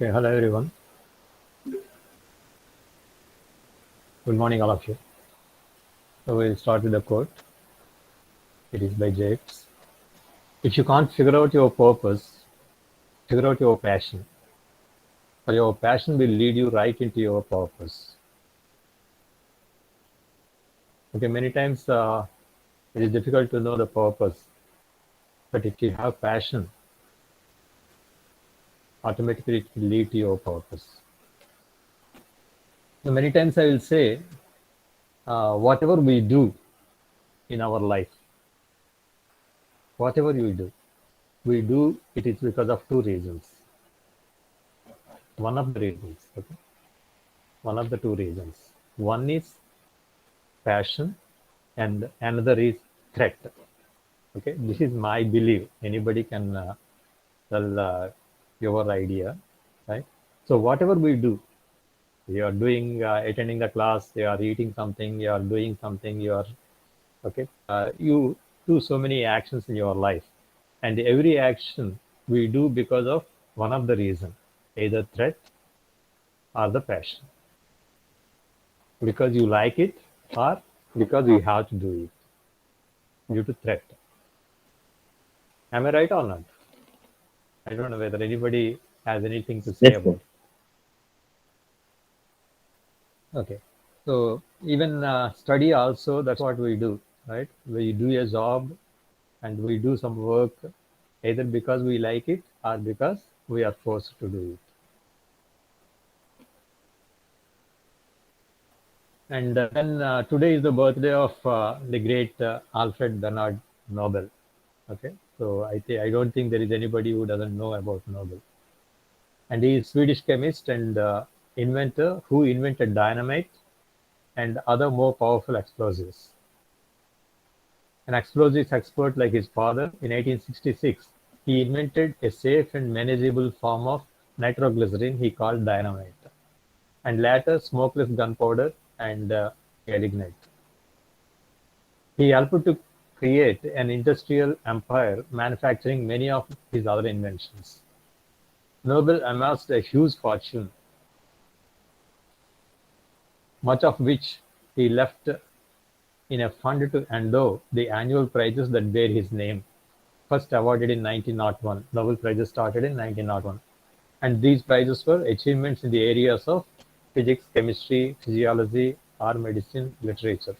Okay, hello everyone. Good morning, all of you. So we'll start with the quote. It is by Jakes. If you can't figure out your purpose, figure out your passion. For your passion will lead you right into your purpose. Okay, many times it is difficult to know the purpose, but if you have passion, automatically it will lead to your purpose. So many times I will say, whatever we do in our life, whatever we do it is because of two reasons. One of the reasons, okay? One of the two reasons. One is passion and another is threat. Okay, this is my belief. Anybody can tell your idea, right? So whatever we do, you are doing, attending the class, you are eating something, you are doing something, you are okay. You do so many actions in your life, and every action we do because of one of the reason, either threat or the passion, because you like it or because you have to do it due to threat. Am I right or not? I don't know whether anybody has anything to say Yes, sir. about it. Okay. So even study also, that's what we do, right? We do a job and we do some work either because we like it or because we are forced to do it. And then today is the birthday of the great Alfred Bernard Nobel. Okay. So I don't think there is anybody who doesn't know about Nobel. And he is Swedish chemist and inventor who invented dynamite and other more powerful explosives. An explosives expert like his father, in 1866, he invented a safe and manageable form of nitroglycerin he called dynamite, and later smokeless gunpowder and gelignite. He helped to create an industrial empire manufacturing many of his other inventions. Nobel amassed a huge fortune, much of which he left in a fund to endow the annual prizes that bear his name, first awarded in 1901. Nobel Prizes started in 1901. And these prizes were achievements in the areas of physics, chemistry, physiology, or medicine, literature.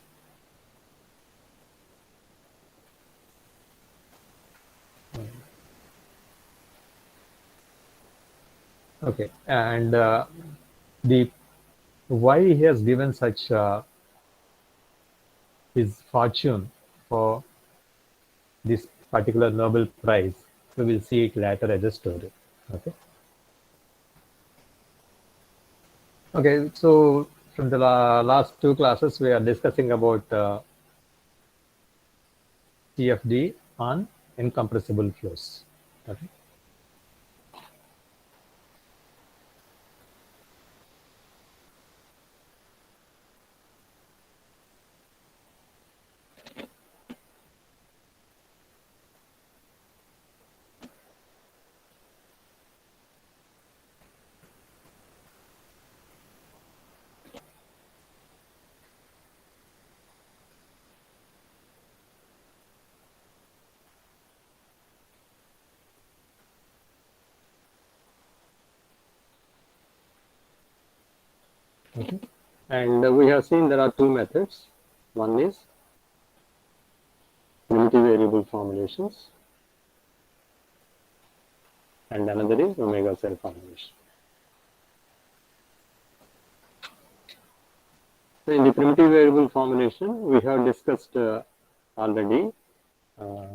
Okay, and the why he has given such his fortune for this particular Nobel Prize, we will see it later as a story. Okay. Okay, so from the last two classes, we are discussing about CFD on incompressible flows. Okay. Okay. And we have seen there are two methods. One is primitive variable formulations, and another is omega cell formulation. So in the primitive variable formulation, we have discussed already uh,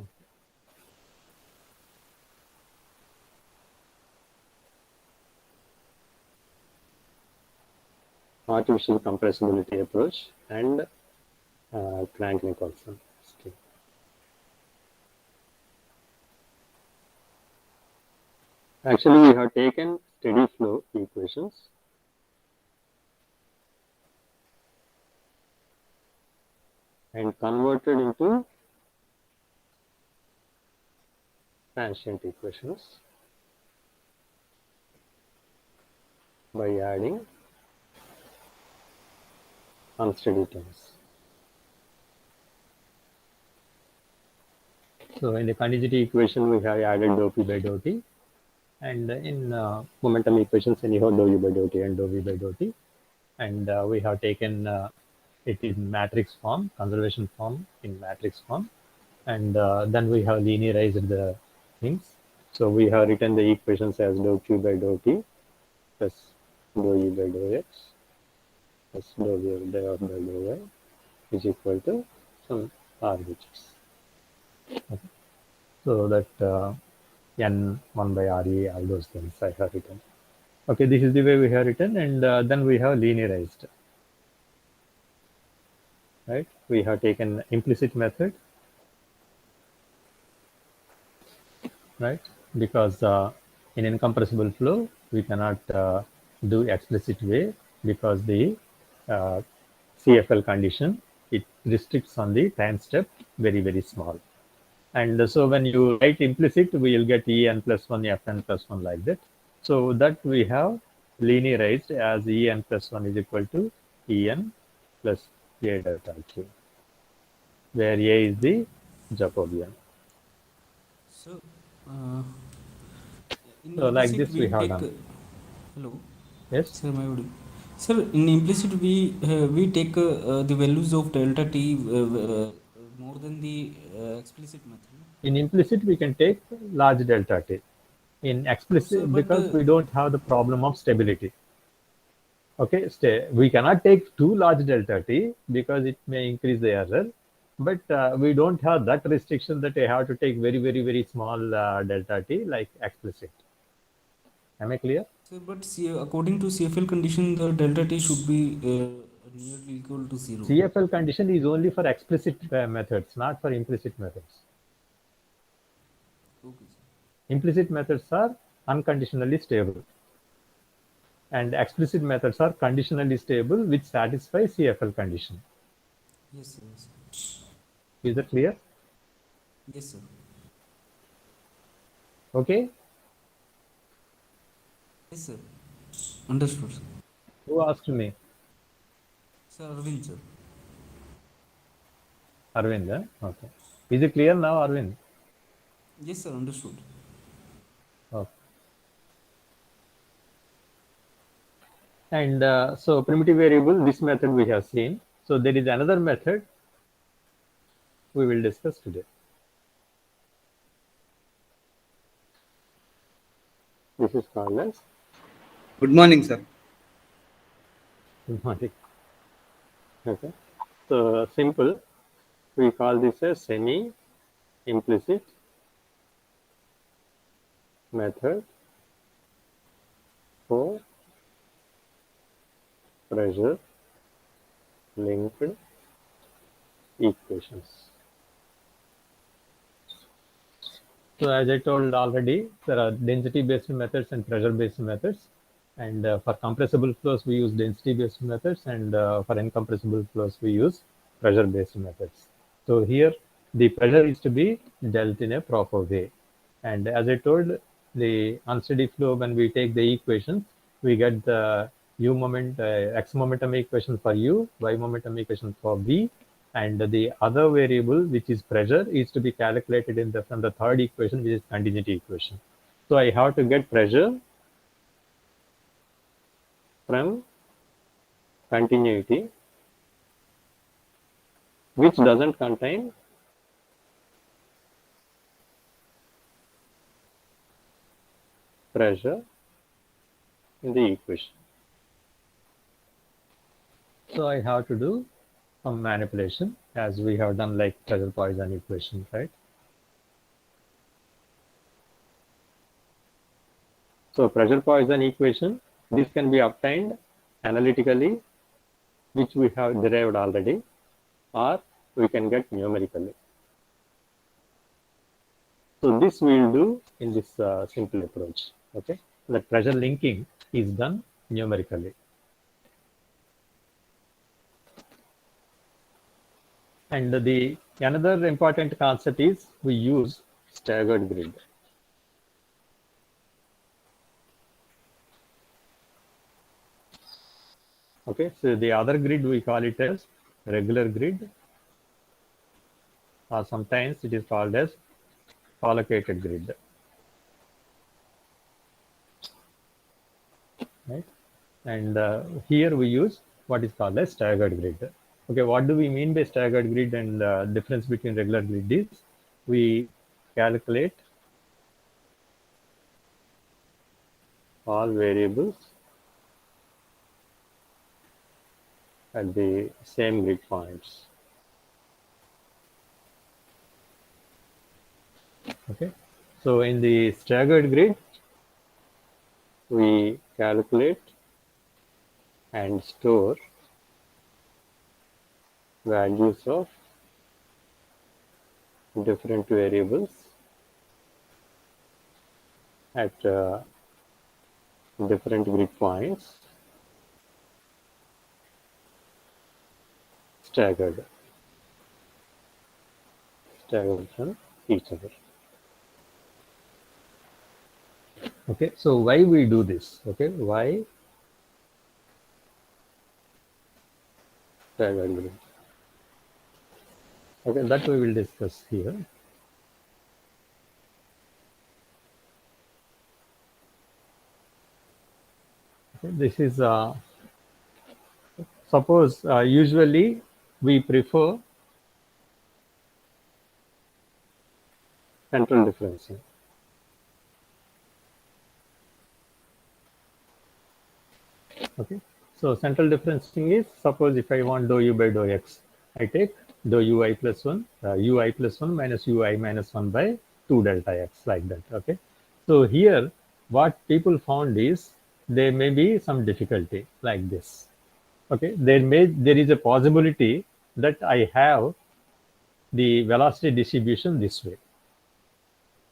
artificial compressibility approach and Crank-Nicolson scheme. Actually, we have taken steady flow equations and converted into transient equations. by adding unsteady terms. So in the continuity equation, we have added dou p by dou t, and in momentum equations, anyhow dou u by dou t and dou v by dou t, and we have taken it in matrix form, conservation form in matrix form, and then we have linearized the things. So we have written the equations as dou q by dou t plus dou e by dou x plus dou v by dou y is equal to some RHS. Okay. So that n1 by RE, all those things I have written. Okay, this is the way we have written, and then we have linearized. Right? We have taken implicit method, right? Because in incompressible flow, we cannot do explicit way because the CFL condition, it restricts on the time step very, very small. And so when you write implicit, we will get En plus 1, Fn plus 1 like that. So that we have linearized as En plus 1 is equal to En plus A delta Q, where A is the Jacobian. So, So like this we have done. Hello. Yes. Sir, my audio. Sir, in implicit we take the values of delta t more than the explicit method. In implicit, we can take large delta t. In No, sir, explicit, but because we don't have the problem of stability. Okay, we cannot take too large delta t because it may increase the error. But we don't have that restriction that I have to take very, very, very small delta t like explicit. Am I clear? sir, but according to CFL condition, the delta t should be nearly equal to 0. CFL condition is only for explicit methods, not for implicit methods. Okay, sir. Implicit methods are unconditionally stable, and explicit methods are conditionally stable which satisfy CFL condition. Yes, sir. Yes, sir. Is that clear? Yes, sir. Okay. Yes, sir. Understood, sir. Who asked me? Sir, Arvind, sir. Arvind. Okay. Is it clear now, Arvind? Yes, sir. Understood. Okay. And so primitive variable, this method we have seen. So there is another method we will discuss today. This is called as. Good morning, sir. Good morning. Okay. So simple. We call this a semi-implicit method for pressure linked equations. So as I told already, there are density-based methods and pressure-based methods. And for compressible flows, we use density-based methods, and for incompressible flows, we use pressure-based methods. So here, the pressure is to be dealt in a proper way. And as I told, the unsteady flow, when we take the equations, we get the x momentum equation for u, y momentum equation for v, and the other variable, which is pressure, is to be calculated from the third equation, which is continuity equation. So I have to get pressure from continuity, which doesn't contain pressure in the equation. So I have to do some manipulation, as we have done like pressure Poisson equation, right? So pressure Poisson equation, this can be obtained analytically, which we have derived already, or we can get numerically. So this we will do in this simple approach. Okay, the pressure linking is done numerically. And the another important concept is we use staggered grid. Okay, so the other grid we call it as regular grid, or sometimes it is called as collocated grid. Right? And here we use what is called as staggered grid. Okay, what do we mean by staggered grid and difference between regular grid is we calculate all variables at the same grid points. Okay, so in the staggered grid, we calculate and store values of different variables at different grid points staggered from each other. Okay, so why we do this? Okay, why staggered grid? Okay, that we will discuss here. Okay, this is suppose usually we prefer central differencing. Okay, so central differencing is, suppose if I want dou u by dou x, I take dou ui plus 1, ui plus 1 minus ui minus 1 by 2 delta x, like that. Okay, so here what people found is there may be some difficulty like this. Okay, there is a possibility that I have the velocity distribution this way.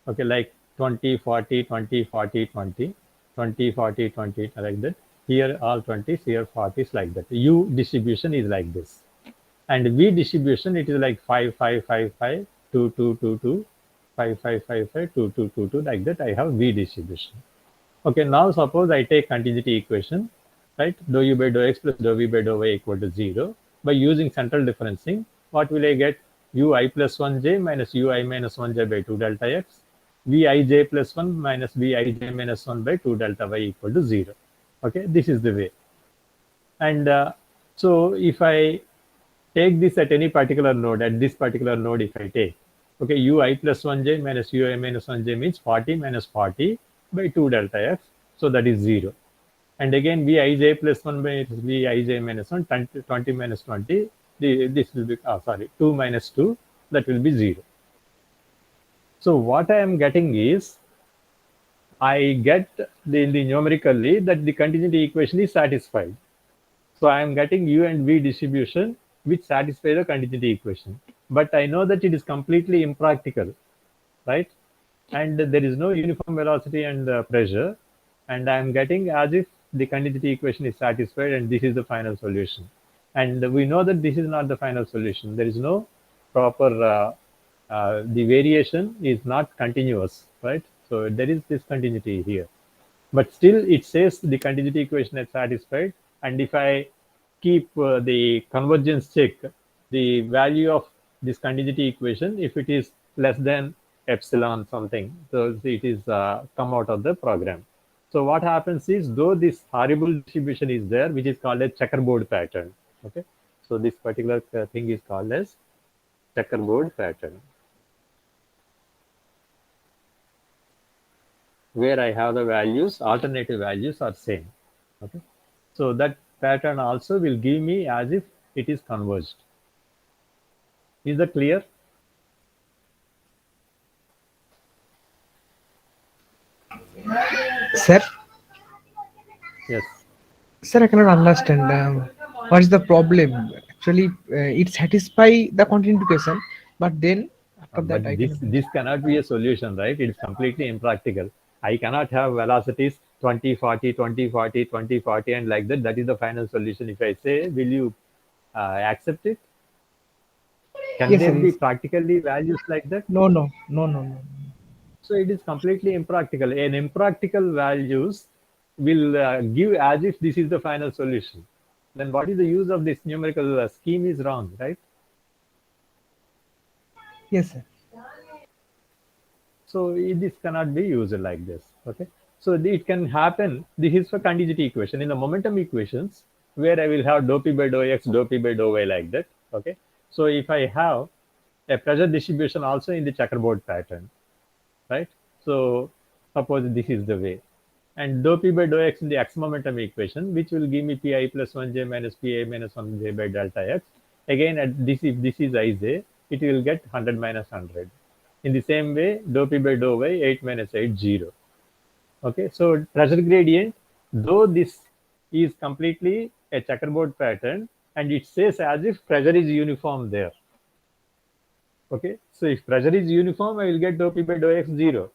Okay, like 20, 40, 20, 40, 20, 20, 40, 20, like that. Here all 20s, here 40s, like that. U distribution is like this. And V distribution, it is like 5, 5, 5, 5, 2, 2, 2, 2, 5, 5, 5, 5, 2, 2, 2, 2, like that. I have V distribution. Okay, now suppose I take continuity equation, right? Dou u by dou x plus dou v by dou y equal to 0. By using central differencing, what will I get? Ui plus 1j minus ui minus 1j by 2 delta x. Vij plus 1 minus Vij minus 1 by 2 delta y equal to 0. Okay, this is the way. And so if I take this at any particular node, at this particular node, if I take, okay, ui plus 1j minus ui minus 1j means 40 minus 40 by 2 delta x. So that is 0. And again, Vij plus 1 by Vij minus 1, 20 minus 20, this will be, 2 minus 2, that will be 0. So what I am getting is, I get the numerically that the continuity equation is satisfied. So I am getting U and V distribution which satisfy the continuity equation. But I know that it is completely impractical, right? And there is no uniform velocity and pressure. And I am getting as if the continuity equation is satisfied and this is the final solution. And we know that this is not the final solution. There is no proper, the variation is not continuous, right? So there is discontinuity here. But still it says the continuity equation is satisfied. And if I keep the convergence check, the value of this continuity equation, if it is less than epsilon something, so it is come out of the program. So what happens is, though this horrible distribution is there, which is called a checkerboard pattern. Okay, so this particular thing is called as checkerboard pattern, where I have the values, alternative values are same. Okay, so that pattern also will give me as if it is converged. Is that clear? Sir, Yes. sir, I cannot understand what is the problem. Actually, it satisfy the continuity equation, but then after that, But I this cannot. this cannot be a solution, right? It's completely impractical. I cannot have velocities 20, 40, 20, 40, 20, 40, and like that. That is the final solution. If I say, will you accept it? Can Yes, there sir. be Yes. practically values like that? No, no, no, no, no. So it is completely impractical. And impractical values will give as if this is the final solution. then what is the use of this numerical scheme is wrong, right? Yes, sir. So this cannot be used like this. Okay. So it can happen. This is for continuity equation. In the momentum equations, where I will have dou p by dou x, dou p by dou y like that. Okay. So if I have a pressure distribution also in the checkerboard pattern, right? So suppose this is the way. And dou p by dou x in the x momentum equation, which will give me pi plus 1j minus pi minus 1j by delta x. Again, at this, if this is ij, it will get 100 minus 100. In the same way, dou p by dou y, 8 minus 8, 0. Okay, so pressure gradient, though this is completely a checkerboard pattern, and it says as if pressure is uniform there. Okay, so if pressure is uniform, I will get dou p by dou x 0.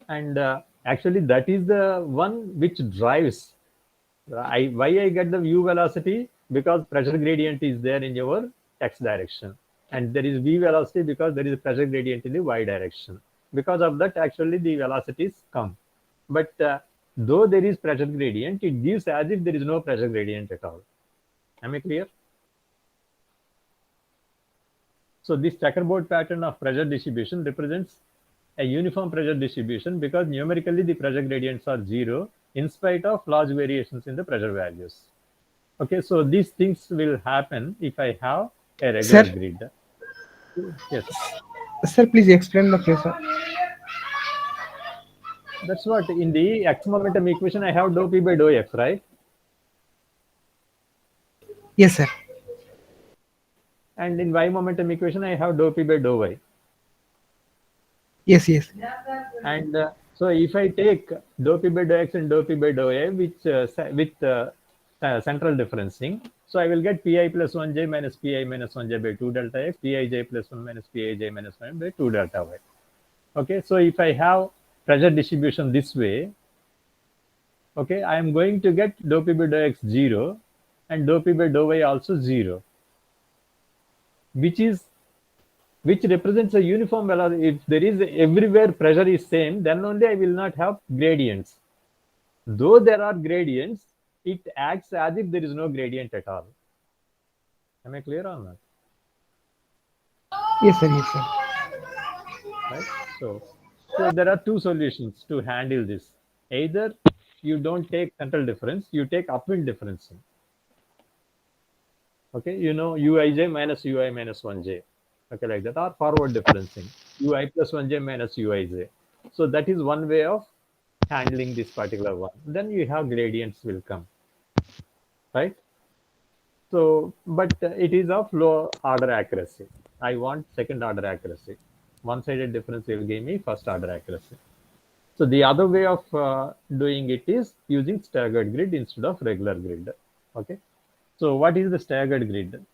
And actually, that is the one which drives. Why I get the u velocity? Because pressure gradient is there in your x direction, and there is v velocity because there is a pressure gradient in the y direction. Because of that, actually the velocities come. But though there is pressure gradient, it gives as if there is no pressure gradient at all. Am I clear? So this checkerboard pattern of pressure distribution represents a uniform pressure distribution because numerically the pressure gradients are 0 in spite of large variations in the pressure values. Okay, so these things will happen if I have a regular Sir? grid. Yes, Sir, please explain the case. that's what in the x momentum equation I have dou p by dou x, right? Yes, sir. And in y momentum equation I have dou p by dou y. Yes, yes. And so if I take dou p by dou x and dou p by dou y, which with central differencing, so I will get pi plus 1j minus pi minus 1j by 2 delta x, pij plus 1 minus pij minus 1 by 2 delta y. Okay, so if I have pressure distribution this way, okay, I am going to get dou p by dou x 0 and dou p by dou y also 0, which represents a uniform velocity. If there is everywhere pressure is same, then only I will not have gradients. Though there are gradients, it acts as if there is no gradient at all. Am I clear on that? Yes, sir. Yes, sir. Right? So there are two solutions to handle this. Either you don't take central difference, you take upwind difference. Okay, you know uij minus ui minus 1j. Okay, like that, or forward differencing, ui plus 1j minus uij. So that is one way of handling this particular one. Then you have gradients will come, right? So, but it is of low order accuracy. I want second order accuracy. One-sided difference will give me first order accuracy. So the other way of doing it is using staggered grid instead of regular grid. Okay. So what is the staggered grid?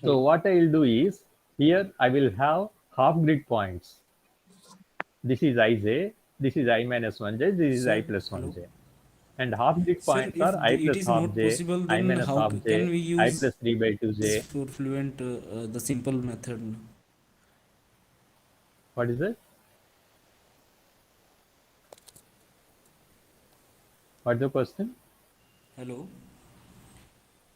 So what I will do is, here I will have half grid points. This is ij, this is I minus 1j, this is Sir, I plus hello. 1j. And half grid Sir, points if are I it plus is half not j, possible, I then minus how half can j, we I use plus 3 by 2j. for fluent the simple method? What is it? What's the question? Hello.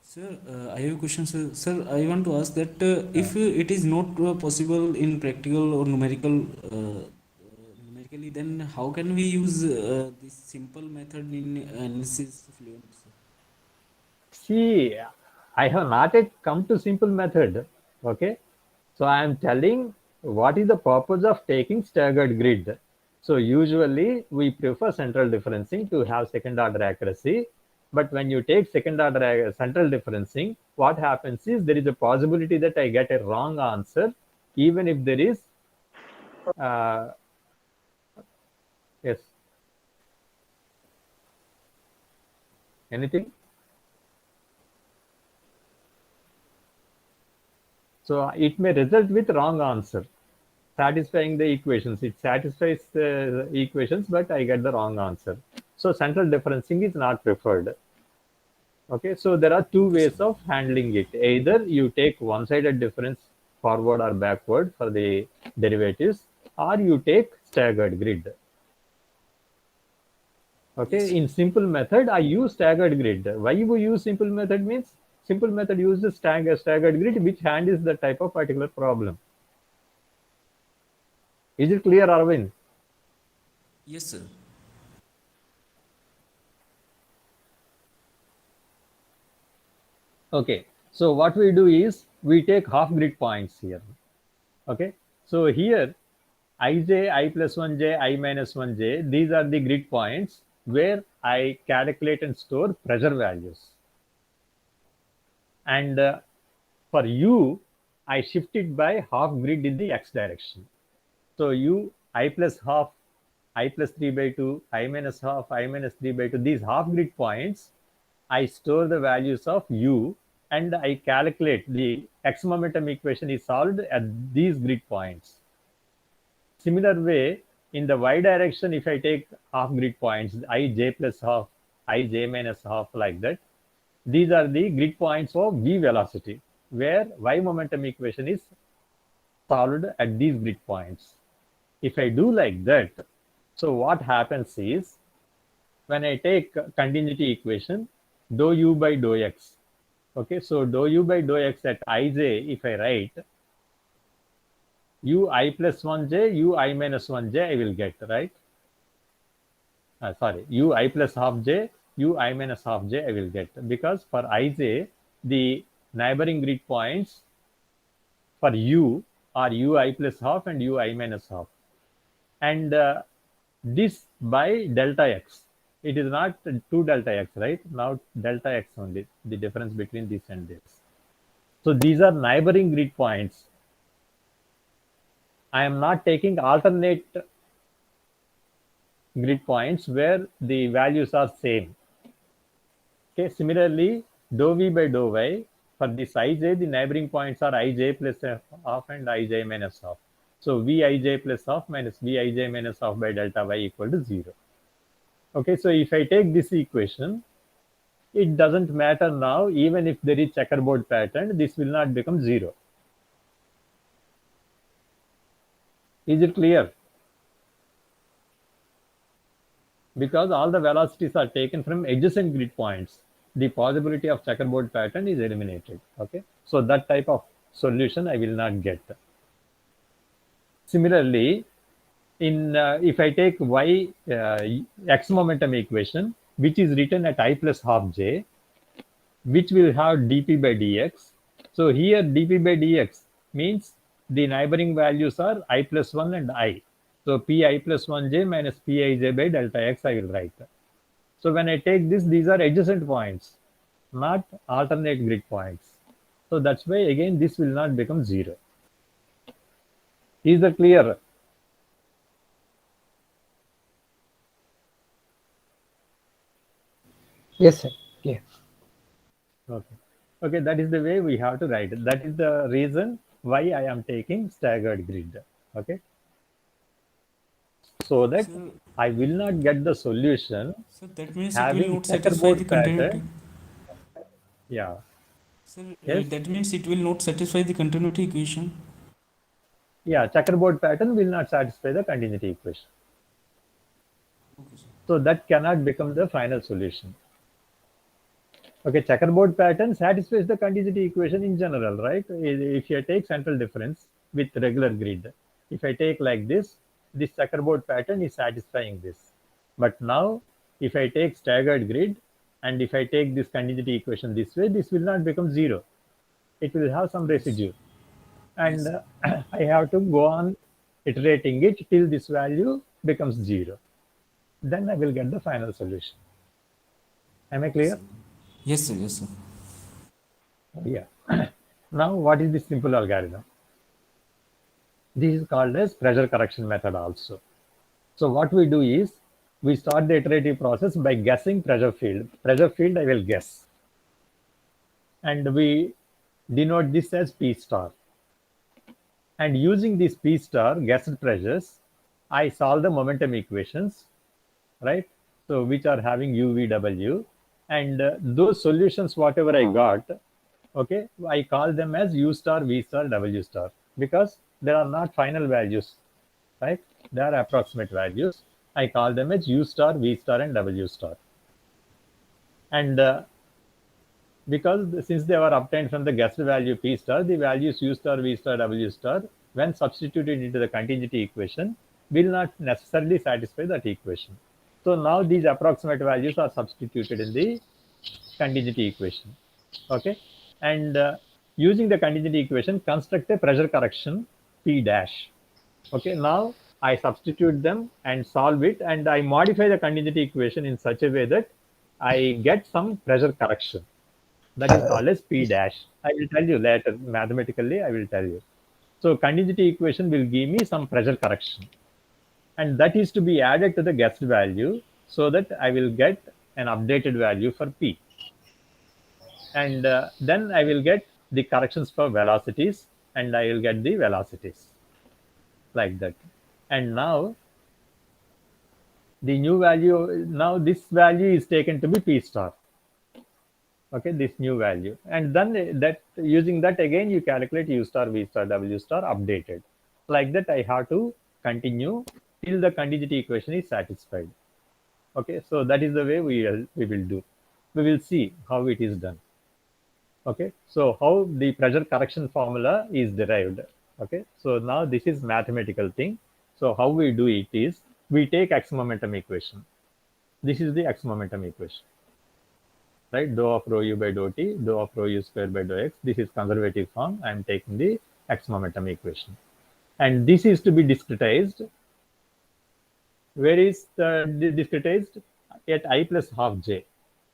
Sir, I have a question, sir. Sir, I want to ask that if it is not possible in practical or numerically, then how can we use this simple method in analysis fluent, sir? See, I have not yet come to simple method. Okay. So I am telling what is the purpose of taking staggered grid. So usually we prefer central differencing to have second order accuracy. But when you take second order central differencing, what happens is there is a possibility that I get a wrong answer, even if there is, yes, anything. So it may result with wrong answer, satisfying the equations. It satisfies the equations, but I get the wrong answer. So central differencing is not preferred. Okay, so there are two Okay, sir. ways of handling it. Either you take one-sided difference forward or backward for the derivatives, or you take staggered grid. Okay, in simple method, I use staggered grid. Why we use simple method means simple method uses staggered grid, which handles the type of particular problem. Is it clear, Arvind? Yes, sir. Okay, so what we do is we take half grid points here. Okay, so here ij, I plus 1j, I minus 1j, these are the grid points where I calculate and store pressure values. And for u, I shift it by half grid in the x direction. So u, I plus half, I plus 3 by 2, I minus half, I minus 3 by 2, these half grid points, I store the values of u and I calculate the x momentum equation is solved at these grid points. Similar way, in the y direction, if I take half grid points, ij plus half, ij minus half, like that, these are the grid points of v velocity, where y momentum equation is solved at these grid points. If I do like that, so what happens is, when I take continuity equation, dou u by dou x, okay, so dou u by dou x at ij, if I write, u I plus 1j, u I minus 1j, I will get, right? Sorry, u I plus half j, u I minus half j, I will get. Because for ij, the neighboring grid points for u are u I plus half and u I minus half. And this by delta x. It is not 2 delta x, right? Now delta x only, the difference between this and this. So these are neighboring grid points. I am not taking alternate grid points where the values are same. Okay, similarly, dou v by dou y, for this ij, the neighboring points are ij plus half and ij minus half. So vij plus half minus vij minus half by delta y equal to 0. Okay, so if I take this equation, it doesn't matter now, even if there is checkerboard pattern, this will not become 0. Is it clear? Because all the velocities are taken from adjacent grid points, the possibility of checkerboard pattern is eliminated. Okay, so that type of solution I will not get. Similarly, in if I take y x momentum equation, which is written at I plus half j, which will have dp by dx. So here dp by dx means the neighboring values are I plus 1 and I. So pi plus 1j minus pij by delta x I will write. So when I take this, these are adjacent points, not alternate grid points. So that's why again this will not become 0. Is that clear? Yes, sir. Yeah. Okay. Okay, that is the way we have to write it. That is the reason why I am taking staggered grid. Okay. So that Sir, I will not get the solution sir, that means it will having not satisfy the checkerboard continuity. pattern. Yeah. Sir, Yes. that means it will not satisfy the continuity equation. Yeah, checkerboard pattern will not satisfy the continuity equation. Okay, sir. So that cannot become the final solution. Okay, checkerboard pattern satisfies the continuity equation in general, right? If you take central difference with regular grid, if I take like this checkerboard pattern is satisfying this. But now, if I take staggered grid and if I take this continuity equation this way, this will not become 0. It will have some residue. And Yes. I have to go on iterating it till this value becomes 0. Then I will get the final solution. Am I clear? Yes, sir. Yes, sir. Yeah. Now, what is this simple algorithm? This is called as pressure correction method also. So what we do is, we start the iterative process by guessing pressure field. Pressure field I will guess. And we denote this as P star. And using this P star guessed pressures, I solve the momentum equations, right? So which are having U, V, W. And those solutions, whatever I got, okay, I call them as U star, V star, W star, because there are not final values, right? They are approximate values. I call them as U star, V star, and W star. And because since they were obtained from the guessed value P star, the values U star, V star, W star, when substituted into the contingency equation, will not necessarily satisfy that equation. So now these approximate values are substituted in the contingency equation. Okay, and using the contingency equation, construct a pressure correction P dash. Okay, now I substitute them and solve it, and I modify the contingency equation in such a way that I get some pressure correction. That is called as P dash. I will tell you later, mathematically, I will tell you. So contingency equation will give me some pressure correction, and that is to be added to the guessed value so that I will get an updated value for P. And then I will get the corrections for velocities, and I will get the velocities like that. And now the new value, now this value is taken to be P star. Okay, this new value, and then that using that again you calculate U star, V star, W star updated. Like that I have to continue till the contingency equation is satisfied. Okay, so that is the way we will do. We will see how it is done. Okay, so how the pressure correction formula is derived. Okay, so now this is mathematical thing. So how we do it is we take x momentum equation. This is the x momentum equation, right? Dou of rho u by dou t, dou of rho u square by dou x. This is conservative form. I am taking the x momentum equation, and this is to be discretized. Where is the discretized? At I plus half j.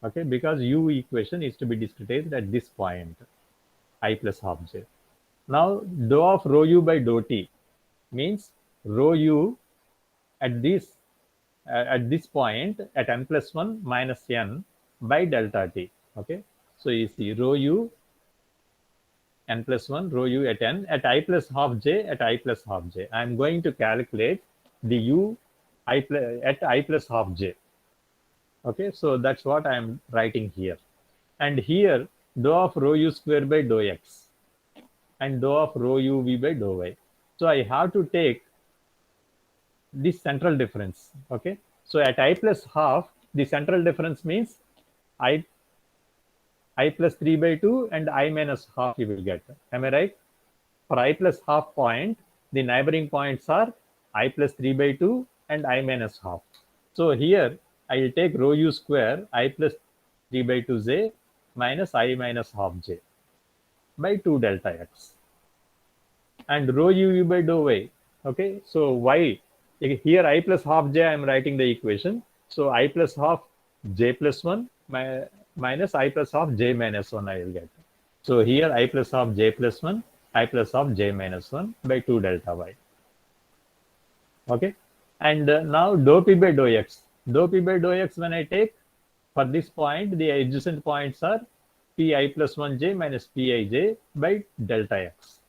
Okay, because u equation is to be discretized at this point, I plus half j. Now dou of rho u by dou t means rho u at this point at n plus 1 minus n by delta t. Okay, so you see rho u n plus 1, rho u at n at I plus half j at I plus half j. I am going to calculate the u at I plus half j. Okay, so that's what I am writing here. And here dou of rho u square by dou x and dou of rho u v by dou y. So I have to take this central difference. Okay, so at I plus half, the central difference means I plus 3 by 2 and I minus half you will get. Am I right? For I plus half point, the neighboring points are I plus 3 by 2 and I minus half. So here I will take rho u square I plus 3 by 2 j minus I minus half j by 2 delta x. And rho u v by dou y. Okay, so y, here I plus half j I am writing the equation. So I plus half j plus 1 minus I plus half j minus 1 I will get. So here I plus half j plus 1, I plus half j minus 1 by 2 delta y. Okay, and now dou p by dou x. Dou p by dou x when I take, for this point, the adjacent points are pi plus 1j minus pij by delta x.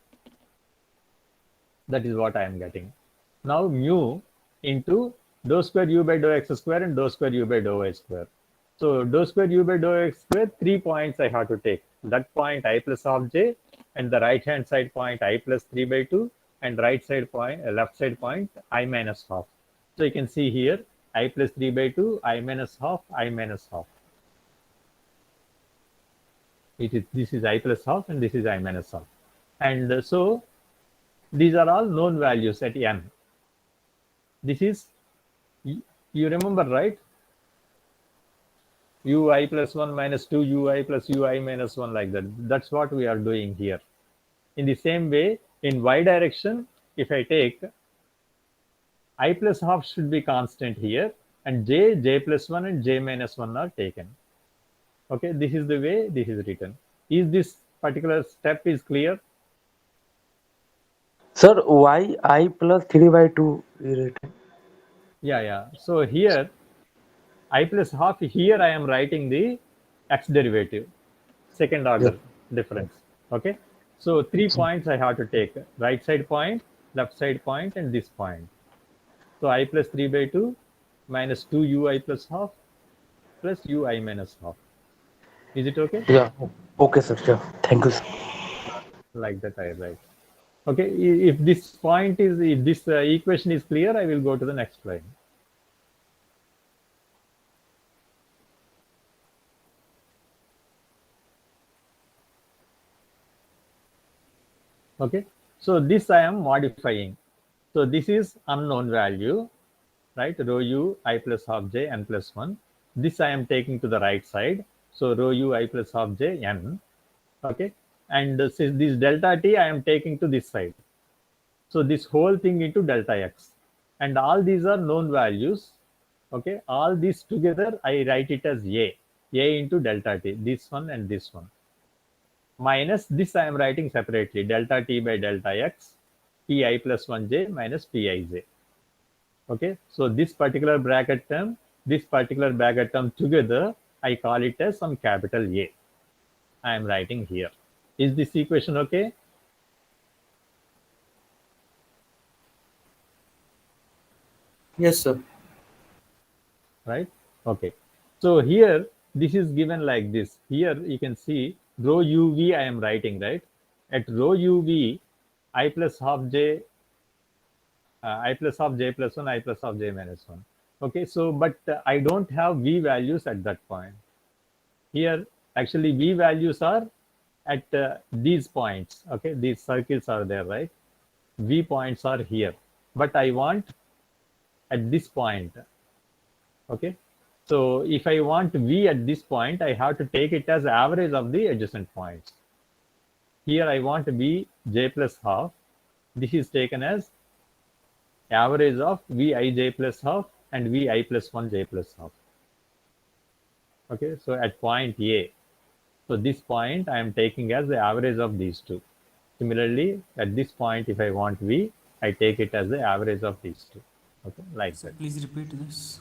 That is what I am getting. Now mu into dou square u by dou x square and dou square u by dou y square. So dou square u by dou x square, 3 points I have to take. That point I plus half j, and the right hand side point I plus 3 by 2, and right side point, left side point I minus half. So you can see here I plus 3 by 2, I minus half, I minus half. This is I plus half and this is I minus half. And so these are all known values at n. This is, you remember, right? ui plus 1 minus 2 ui plus ui minus 1 like that. That's what we are doing here. In the same way, in y direction, if I take I plus half should be constant here, and j plus 1 and j minus 1 are taken. Okay, this is the way this is written. Is this particular step is clear? Sir, why I plus 3 by 2 is written? Yeah. So here, I plus half, here I am writing the x derivative, second order difference. Okay, so 3 points I have to take, right side point, left side point, and this point. So I plus 3 by 2 minus 2 ui plus half plus ui minus half. Is it okay? Yeah. Okay, sir. Yeah. Thank you, sir. Like that I write. Okay, if this point is, if this equation is clear, I will go to the next line. Okay, so this I am modifying. So this is unknown value, right? Rho u I plus half j n plus 1. This I am taking to the right side. So rho u I plus half j n. Okay, and this delta t I am taking to this side. So this whole thing into delta x, and all these are known values. Okay, all these together I write it as a into delta t, this one and this one, minus this I am writing separately, delta t by delta x, pi plus 1j minus pij. Okay, so this particular bracket term, this particular bracket term together, I call it as some capital A. I am writing here. Is this equation okay? Yes, sir. Right? Okay. So here, this is given like this. Here you can see rho uv I am writing, right? At rho uv, I plus half j, I plus half j plus 1, I plus half j minus 1. Okay, so but I don't have v values at that point. Here, actually, v values are at these points. Okay, these circles are there, right? V points are here, but I want at this point. Okay, so if I want v at this point, I have to take it as average of the adjacent points. Here I want v j plus half. This is taken as average of vi plus half and vi plus 1 j plus half. Okay, so at point A, so this point I am taking as the average of these two. Similarly, at this point, if I want v, I take it as the average of these two. Okay, like Sir, that. please repeat this.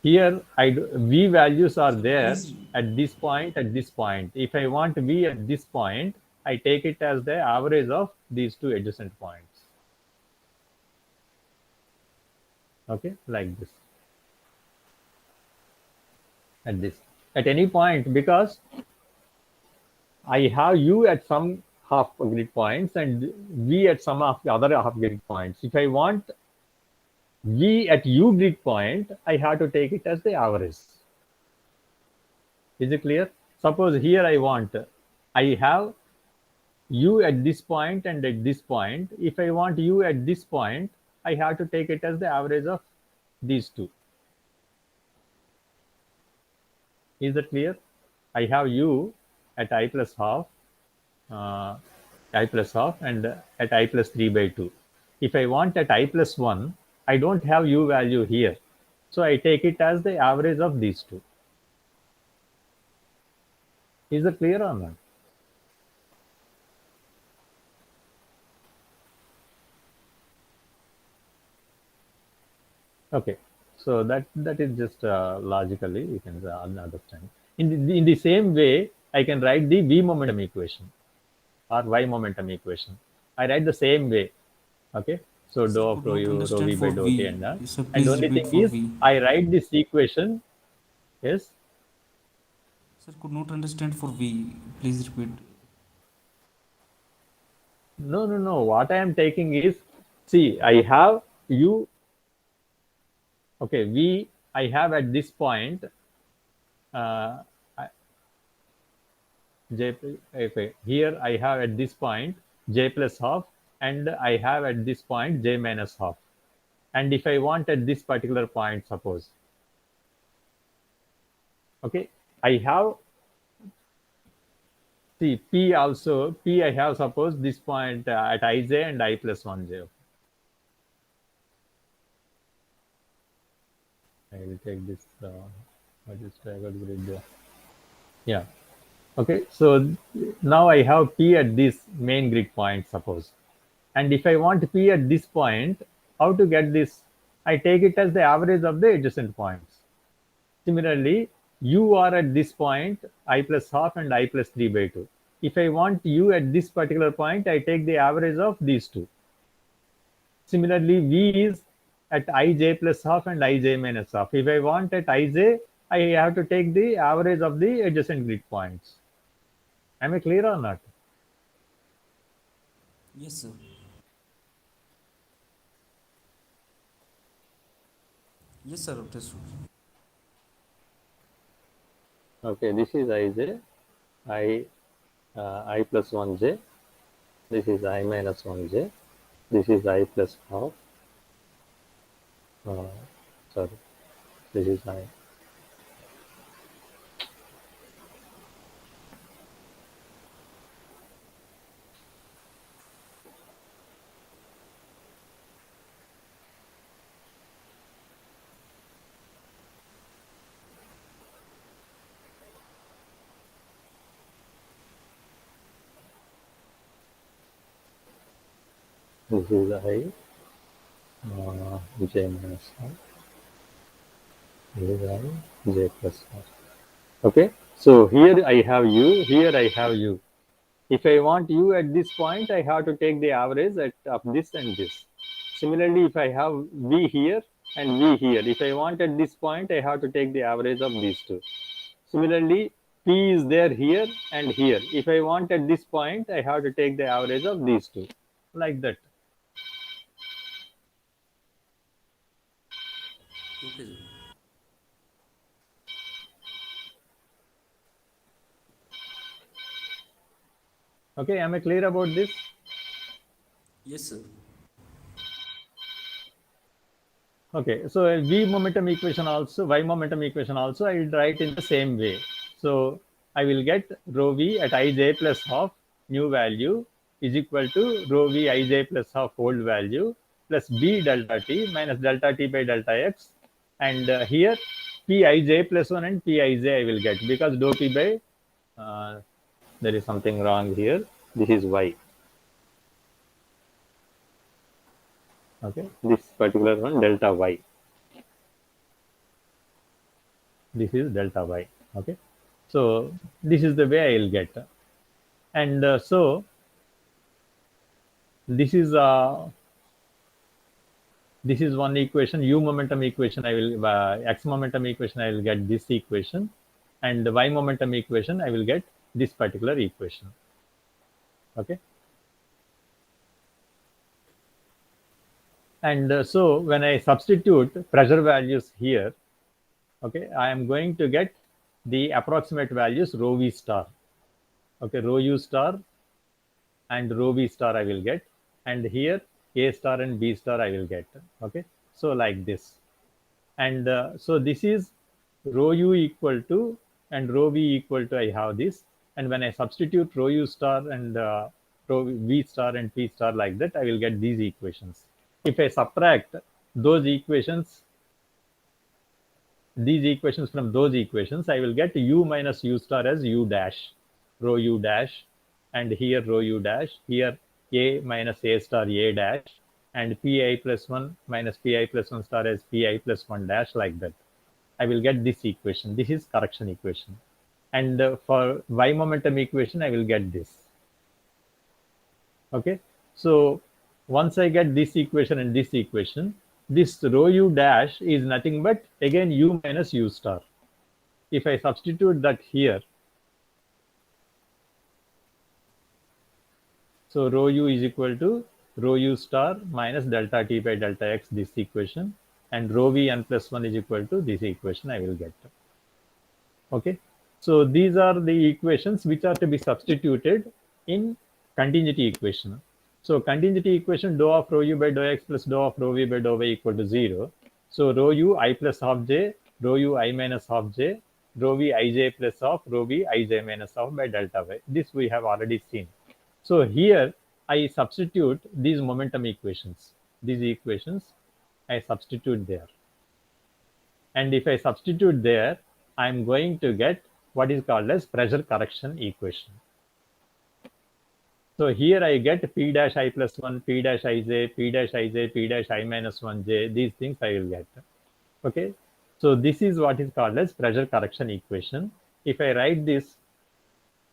Here, v values are Sir, there please. at this point, at this point. If I want v at this point, I take it as the average of these two adjacent points. Okay, like this. At this. At any point, because I have u at some half grid points and v at some of the other half grid points. If I want v at u grid point, I have to take it as the average. Is it clear? Suppose here I have u at this point and at this point. If I want u at this point, I have to take it as the average of these two. Is that clear? I have u at I plus half, I plus half, and at I plus 3 by 2. If I want at I plus 1, I don't have u value here. So I take it as the average of these two. Is it clear or not? Okay, so that is just logically you can understand. In the same way, I can write the v momentum equation or y momentum equation. I write the same way. Okay, so Sir, dou of could rho not u, rho v understand by for dou t, V. and that. Sir, And the please only repeat thing for is, V. I write this equation. Yes. Sir, could not understand for V. Please repeat. No, no, no. What I am taking is, see, I have u. Okay, v I have at this point. Uh, j. Okay, here I have at this point j plus half, and I have at this point j minus half. And if I want at this particular point, suppose, okay, I have, see, p also, p I have, suppose, this point at ij and I plus 1j. I will take this, what is staggered grid there. Yeah. Okay, so now I have p at this main grid point, suppose. And if I want p at this point, how to get this? I take it as the average of the adjacent points. Similarly, u are at this point, I plus half and I plus 3 by 2. If I want u at this particular point, I take the average of these two. Similarly, v is at ij plus half and ij minus half. If I want at ij, I have to take the average of the adjacent grid points. Am I clear or not? Yes, sir. Yes, sir. Understood. Okay, this is ij. I I plus 1j. This is I minus 1j. This is I plus half. Sorry, this is I. This is I j minus 1. This is I j plus 1. Okay, so here I have u, here I have u. If I want u at this point, I have to take the average of this and this. Similarly, if I have v here and v here, if I want at this point, I have to take the average of these two. Similarly, p is there here and here. If I want at this point, I have to take the average of these two, like that. Okay, sir. Okay, am I clear about this? Yes, sir. Okay, so a v momentum equation also, y momentum equation also, I will write in the same way. So I will get rho v at ij plus half new value is equal to rho v ij plus half old value plus b delta t minus delta t by delta x. And here pij plus 1 and pij I will get, because dou p by, there is something wrong here. This is y. Okay, this particular one delta y. This is delta y. Okay, so this is the way I will get. And so this is one equation, u momentum equation. I will x momentum equation, I will get this equation, and the y momentum equation I will get this particular equation. Okay, and so when I substitute pressure values here, okay, I am going to get the approximate values rho v star. Okay, rho u star and rho v star I will get, and here a star and b star I will get. Okay, so like this. And so this is rho u equal to and rho v equal to, I have this, and when I substitute rho u star and rho v star and p star like that, I will get these equations. If I subtract those equations, these equations from those equations, I will get u minus u star as u dash, rho u dash, and here rho u dash, here a minus a star a dash, and pi plus 1 minus pi plus 1 star as pi plus 1 dash, like that. I will get this equation. This is correction equation. And for y momentum equation, I will get this. Okay, so once I get this equation and this equation, this rho u dash is nothing but again u minus u star. If I substitute that here, so rho u is equal to rho u star minus delta t by delta x, this equation, and rho v n plus 1 is equal to this equation I will get. Okay, so these are the equations which are to be substituted in continuity equation. So continuity equation, dou of rho u by dou x plus dou of rho v by dou y equal to 0. So rho u I plus half j, rho u I minus half j, rho v ij plus half, rho v ij minus half by delta y. This we have already seen. So here I substitute these momentum equations. These equations I substitute there. And if I substitute there, I'm going to get what is called as pressure correction equation. So here I get p dash I plus 1, p dash ij, p dash ij, p dash I minus 1j. These things I will get. Okay, so this is what is called as pressure correction equation. If I write this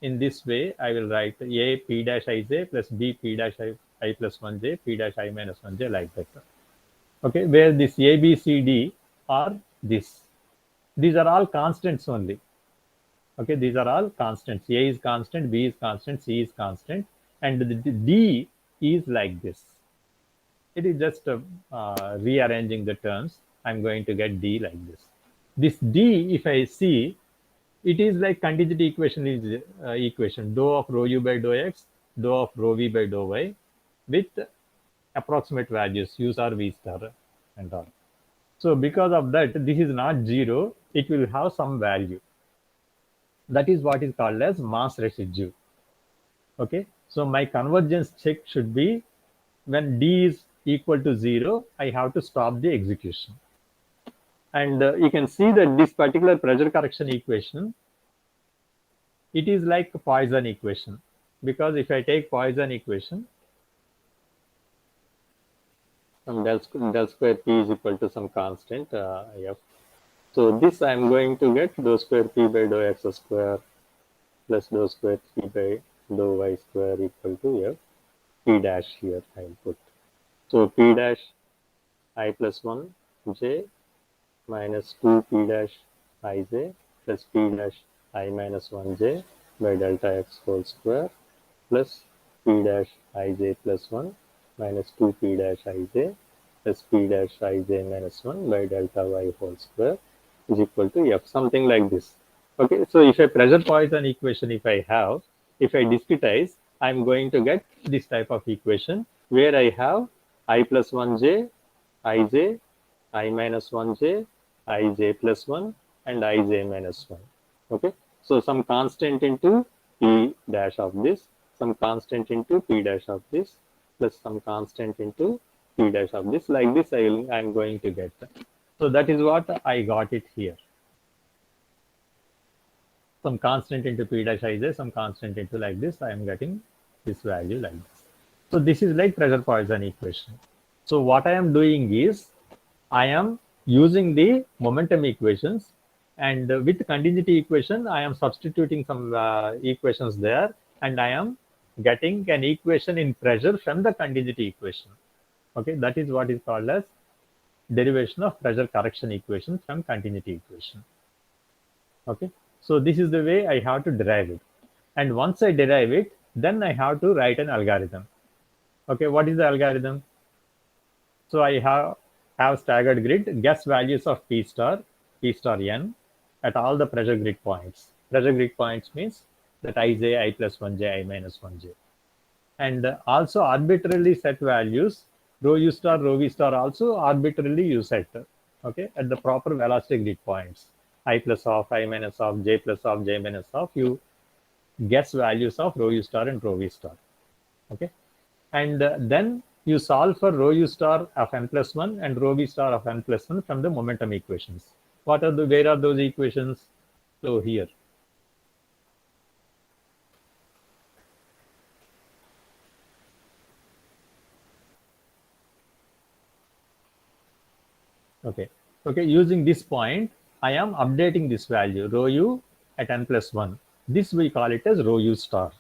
in this way, I will write a p dash ij plus b p dash I plus 1j, p dash I minus 1j, like that. Okay, where this a, b, c, d are this. These are all constants only. Okay, these are all constants. A is constant, b is constant, c is constant, and the d is like this. It is just rearranging the terms. I'm going to get d like this. This d, if I see, it is like continuity equation is equation dou of rho u by dou x, dou of rho v by dou y with approximate values u star v star and all. So because of that, this is not zero, it will have some value. That is what is called as mass residue. Okay, so my convergence check should be when d is equal to 0, I have to stop the execution. And you can see that this particular pressure correction equation, it is like a Poisson equation, because if I take Poisson equation, some del square p is equal to some constant f. So this I am going to get dou square p by dou x square plus dou square p by dou y square equal to f. P dash here I will put. So p dash I plus 1 j minus 2 p dash I j plus p dash I minus 1 j by delta x whole square plus p dash I j plus 1 minus 2 p dash I j plus p dash I j minus 1 by delta y whole square is equal to f, something like this. Okay, so if a pressure Poisson equation, if I discretize, I'm going to get this type of equation where I have I plus 1j, ij, I minus 1j, ij plus 1 and ij minus 1. Okay, so some constant into p dash of this, some constant into p dash of this, plus some constant into p dash of this. Like this I'm going to get. So that is what I got it here. Some constant into p dash ij, some constant into like this, I am getting this value like this. So this is like pressure Poisson equation. So what I am doing is, I am using the momentum equations, and with continuity equation, I am substituting some equations there, and I am getting an equation in pressure from the continuity equation. Okay, that is what is called as derivation of pressure correction equation from continuity equation. Okay, so this is the way I have to derive it. And once I derive it, then I have to write an algorithm. Okay, what is the algorithm? So I have staggered grid, guess values of P star n at all the pressure grid points. Pressure grid points means that ij, I plus 1j, I minus 1j. And also arbitrarily set values, rho u star, rho v star also arbitrarily you set, okay, at the proper velocity grid points. I plus of, I minus of, j plus of, j minus of, you guess values of rho u star and rho v star. Okay, and then you solve for rho u star of n plus 1 and rho v star of n plus 1 from the momentum equations. Where are those equations? So here. Okay, using this point, I am updating this value, rho u at n plus 1. This we call it as rho u star.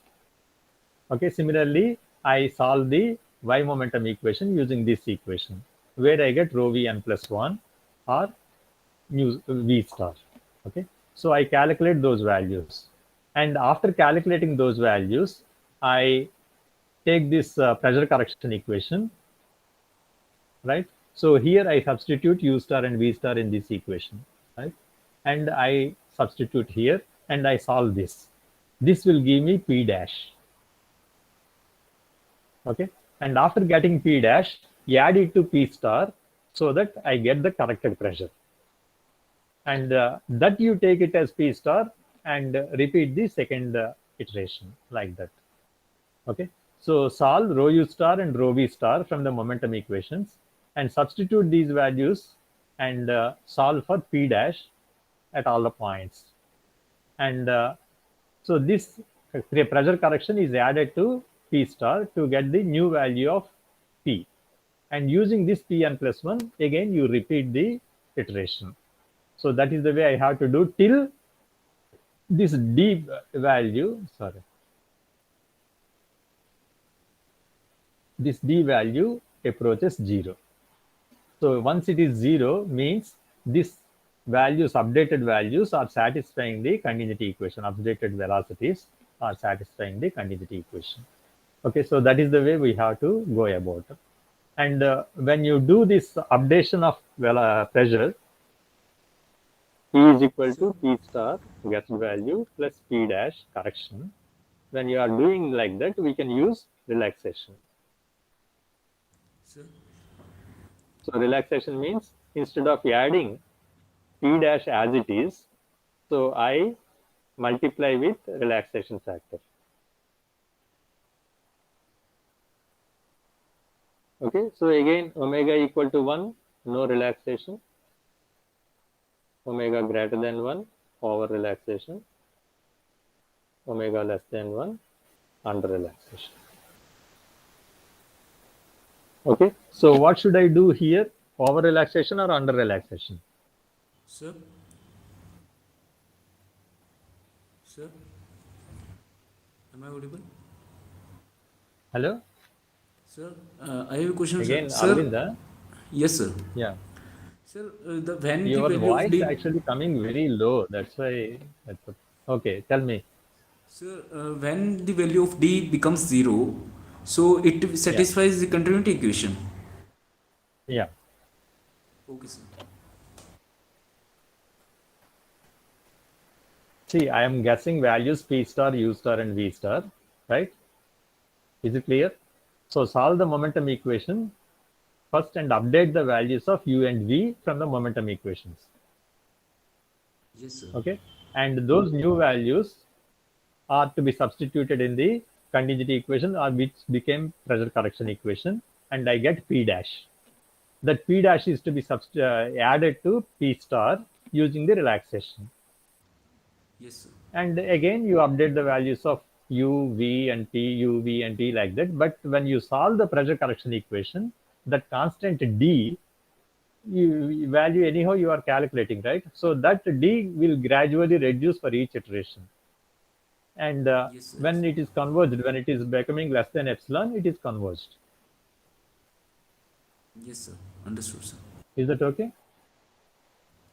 Okay, similarly, I solve the y momentum equation using this equation, where I get rho v n plus 1 or mu v star. Okay, so I calculate those values. And after calculating those values, I take this pressure correction equation, right? So here I substitute u star and v star in this equation, right? And I substitute here and I solve this. This will give me P dash. Okay, and after getting P dash, you add it to P star so that I get the corrected pressure. And that you take it as P star and repeat the second iteration like that. Okay, so solve rho u star and rho v star from the momentum equations and substitute these values and solve for P dash at all the points. And so this pressure correction is added to P star to get the new value of P. And using this Pn plus 1, again you repeat the iteration. So that is the way I have to do till this D value, this D value approaches 0. So once it is 0 means this values, updated values are satisfying the continuity equation, updated velocities are satisfying the continuity equation. Okay, so that is the way we have to go about it. And when you do this updation of pressure, P is equal to P star guessed value plus P dash correction. When you are doing like that, we can use relaxation. Sir. So relaxation means instead of adding P dash as it is, so I multiply with relaxation factor. Okay, so again omega equal to 1, no relaxation. Omega greater than 1, over relaxation. Omega less than 1, under relaxation. Okay, so what should I do here? Over relaxation or under relaxation? Sir. Sir. Am I audible? Hello? Sir, I have a question, Again, sir. Arvinda? Yes, sir. Yeah. Sir, when the Your value of voice D, actually coming very low. That's why. Okay, tell me. sir, when the value of D becomes 0, so it Yeah. satisfies the continuity equation. Yeah. Okay, sir. See, I am guessing values P star, U star, and V star, right? Is it clear? So solve the momentum equation first and update the values of U and V from the momentum equations. Yes, sir. Okay, and those new values are to be substituted in the continuity equation, or which became pressure correction equation, and I get P dash. That P dash is to be added to P star using the relaxation. Yes, sir. And again, you update the values of U, V, and T, U, V, and T like that. But when you solve the pressure correction equation, that constant D, you value anyhow you are calculating, right? So that D will gradually reduce for each iteration. And Yes, sir. when it is converged, when it is becoming less than epsilon, it is converged. Yes, sir. Understood, sir. Is that okay?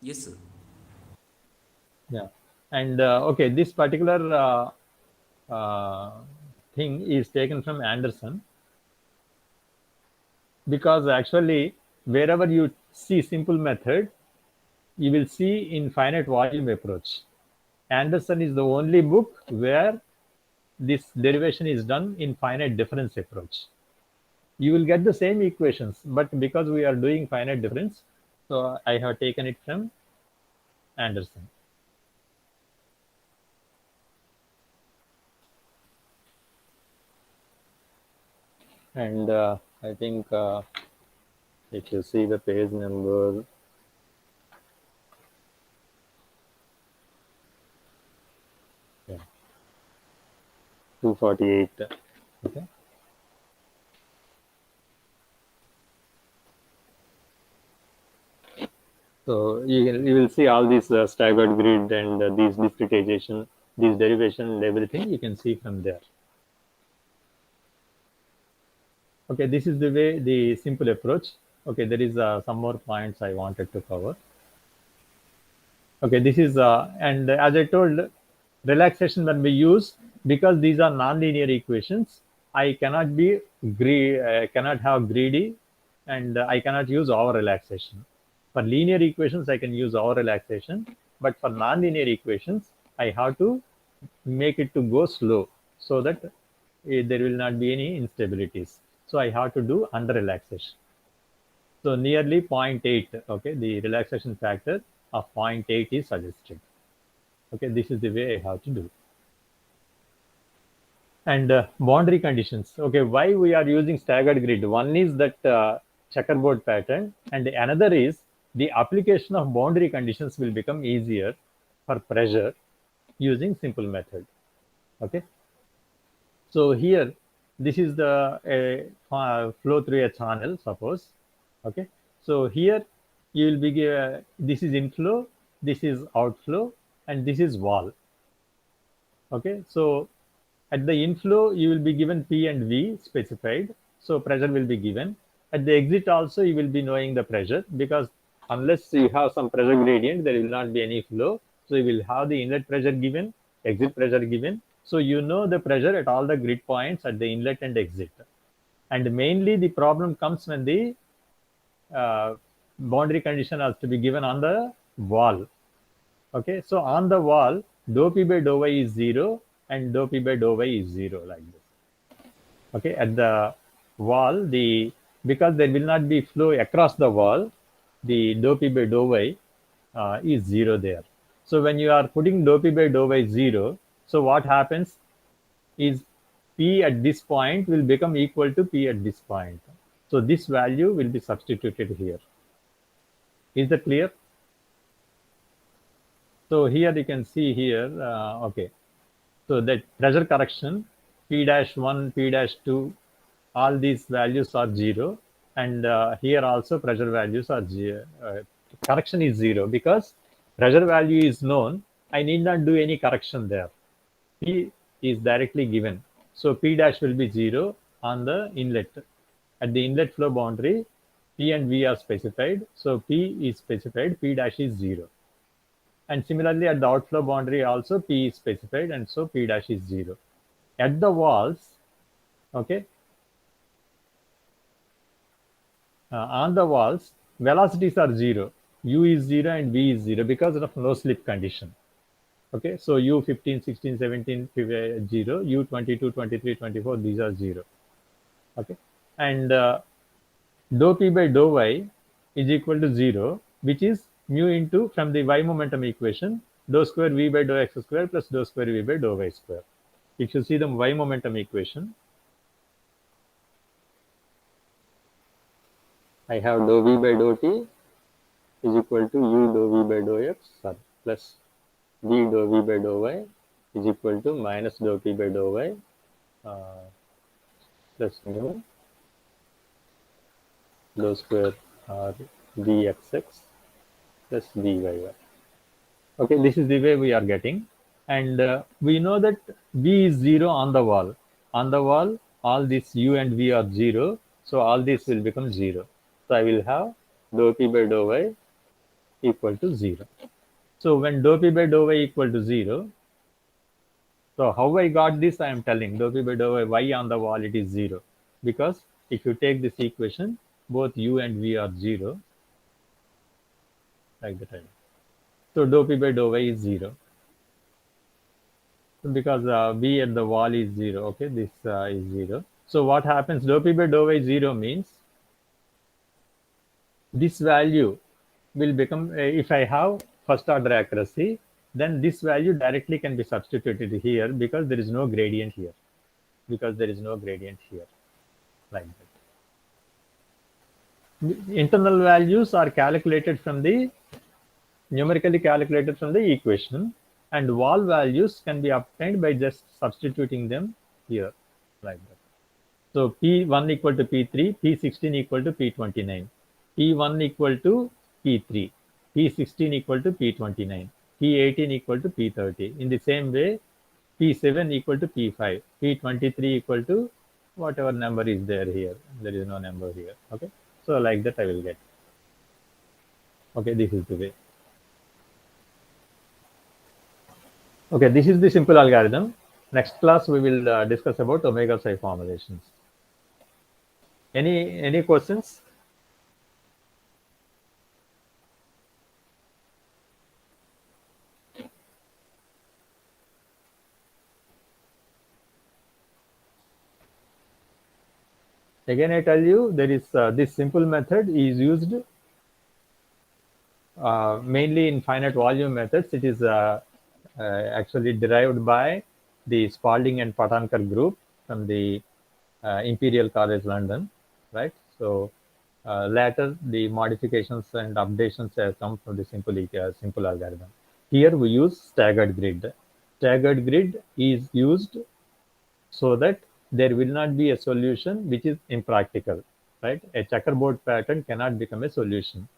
Yes, sir. Yeah. And okay, this particular thing is taken from Anderson, because actually wherever you see simple method, you will see in finite volume approach. Anderson is the only book where this derivation is done in finite difference approach. You will get the same equations, but because we are doing finite difference, so I have taken it from Anderson. And I think if you see the page number, yeah, 248. Okay. So you will see all these staggered grid and these discretization, these derivation and everything you can see from there. Okay, this is the way, the simple approach. Okay, there is some more points I wanted to cover. Okay, this is, and as I told, relaxation when we use, because these are nonlinear equations, I cannot be cannot have greedy, and I cannot use over relaxation. For linear equations, I can use over relaxation, but for nonlinear equations, I have to make it to go slow so that there will not be any instabilities. So I have to do under relaxation. So nearly 0.8, okay, the relaxation factor of 0.8 is suggested. Okay, this is the way I have to do. And boundary conditions. Okay, why we are using staggered grid? One is that checkerboard pattern, and another is the application of boundary conditions will become easier for pressure using simple method. Okay. So here, this is the flow through a channel, suppose. Okay. So here you will be this is inflow, this is outflow, and this is wall. Okay. So at the inflow, you will be given P and V specified. So pressure will be given. At the exit also, you will be knowing the pressure, because unless you have some pressure gradient, there will not be any flow. So you will have the inlet pressure given, exit pressure given. So you know the pressure at all the grid points at the inlet and exit. And mainly the problem comes when the boundary condition has to be given on the wall. Okay, so on the wall, dou P by dou Y is 0 and dou P by dou Y is 0 like this. Okay, at the wall, because there will not be flow across the wall, the dou P by dou Y is 0 there. So when you are putting dou P by dou Y 0, so what happens is P at this point will become equal to P at this point. So this value will be substituted here. Is that clear? So here you can see here, okay. So that pressure correction, P-1, P-2, all these values are 0. And here also pressure values are 0. Correction is 0 because pressure value is known. I need not do any correction there. P is directly given. So P dash will be 0 on the inlet. At the inlet flow boundary, P and V are specified. So P is specified, P dash is 0. And similarly, at the outflow boundary also P is specified, and so P dash is 0. At the walls, okay, on the walls, velocities are 0. U is 0 and V is 0 because of no slip condition. Okay, so U 15, 16, 17, 0, U 22, 23, 24, these are 0. Okay, and dou P by dou Y is equal to 0, which is mu into, from the Y momentum equation, dou square V by dou X square plus dou square V by dou Y square. If you see the Y momentum equation, I have dou V by dou T is equal to U dou V by dou X plus V dou V by dou Y is equal to minus dou P by dou Y plus mu dou square Vxx plus Vyy. Okay, this is the way we are getting. And we know that V is 0 on the wall. On the wall, all these U and V are 0. So all this will become 0. So I will have dou P by dou Y equal to 0. So when dou P by dou Y equal to 0, so how I got this, I am telling dou P by dou Y on the wall, it is 0. Because if you take this equation, both U and V are 0. Like that. So dou P by dou Y is 0. Because V at the wall is 0. Okay, this is 0. So what happens, dou P by dou Y 0 means this value will become, if I have first order accuracy, then this value directly can be substituted here because there is no gradient here. Like that. The internal values are calculated from the, numerically calculated from the equation, and wall values can be obtained by just substituting them here, like that. So P1 equal to P3, P16 equal to P29, P1 equal to P3, P16 equal to P29, P18 equal to P30. In the same way, P7 equal to P5, P23 equal to whatever number is there here. There is no number here. Okay, so like that I will get. Okay, this is the way. Okay, this is the simple algorithm. Next class we will discuss about omega psi formulations. Any questions? Again, I tell you, there is this simple method is used mainly in finite volume methods. It is actually derived by the Spalding and Patankar group from the Imperial College London, right? So later the modifications and updations have come from the simple algorithm. Here we use staggered grid. Staggered grid is used so that there will not be a solution which is impractical, right? A checkerboard pattern cannot become a solution.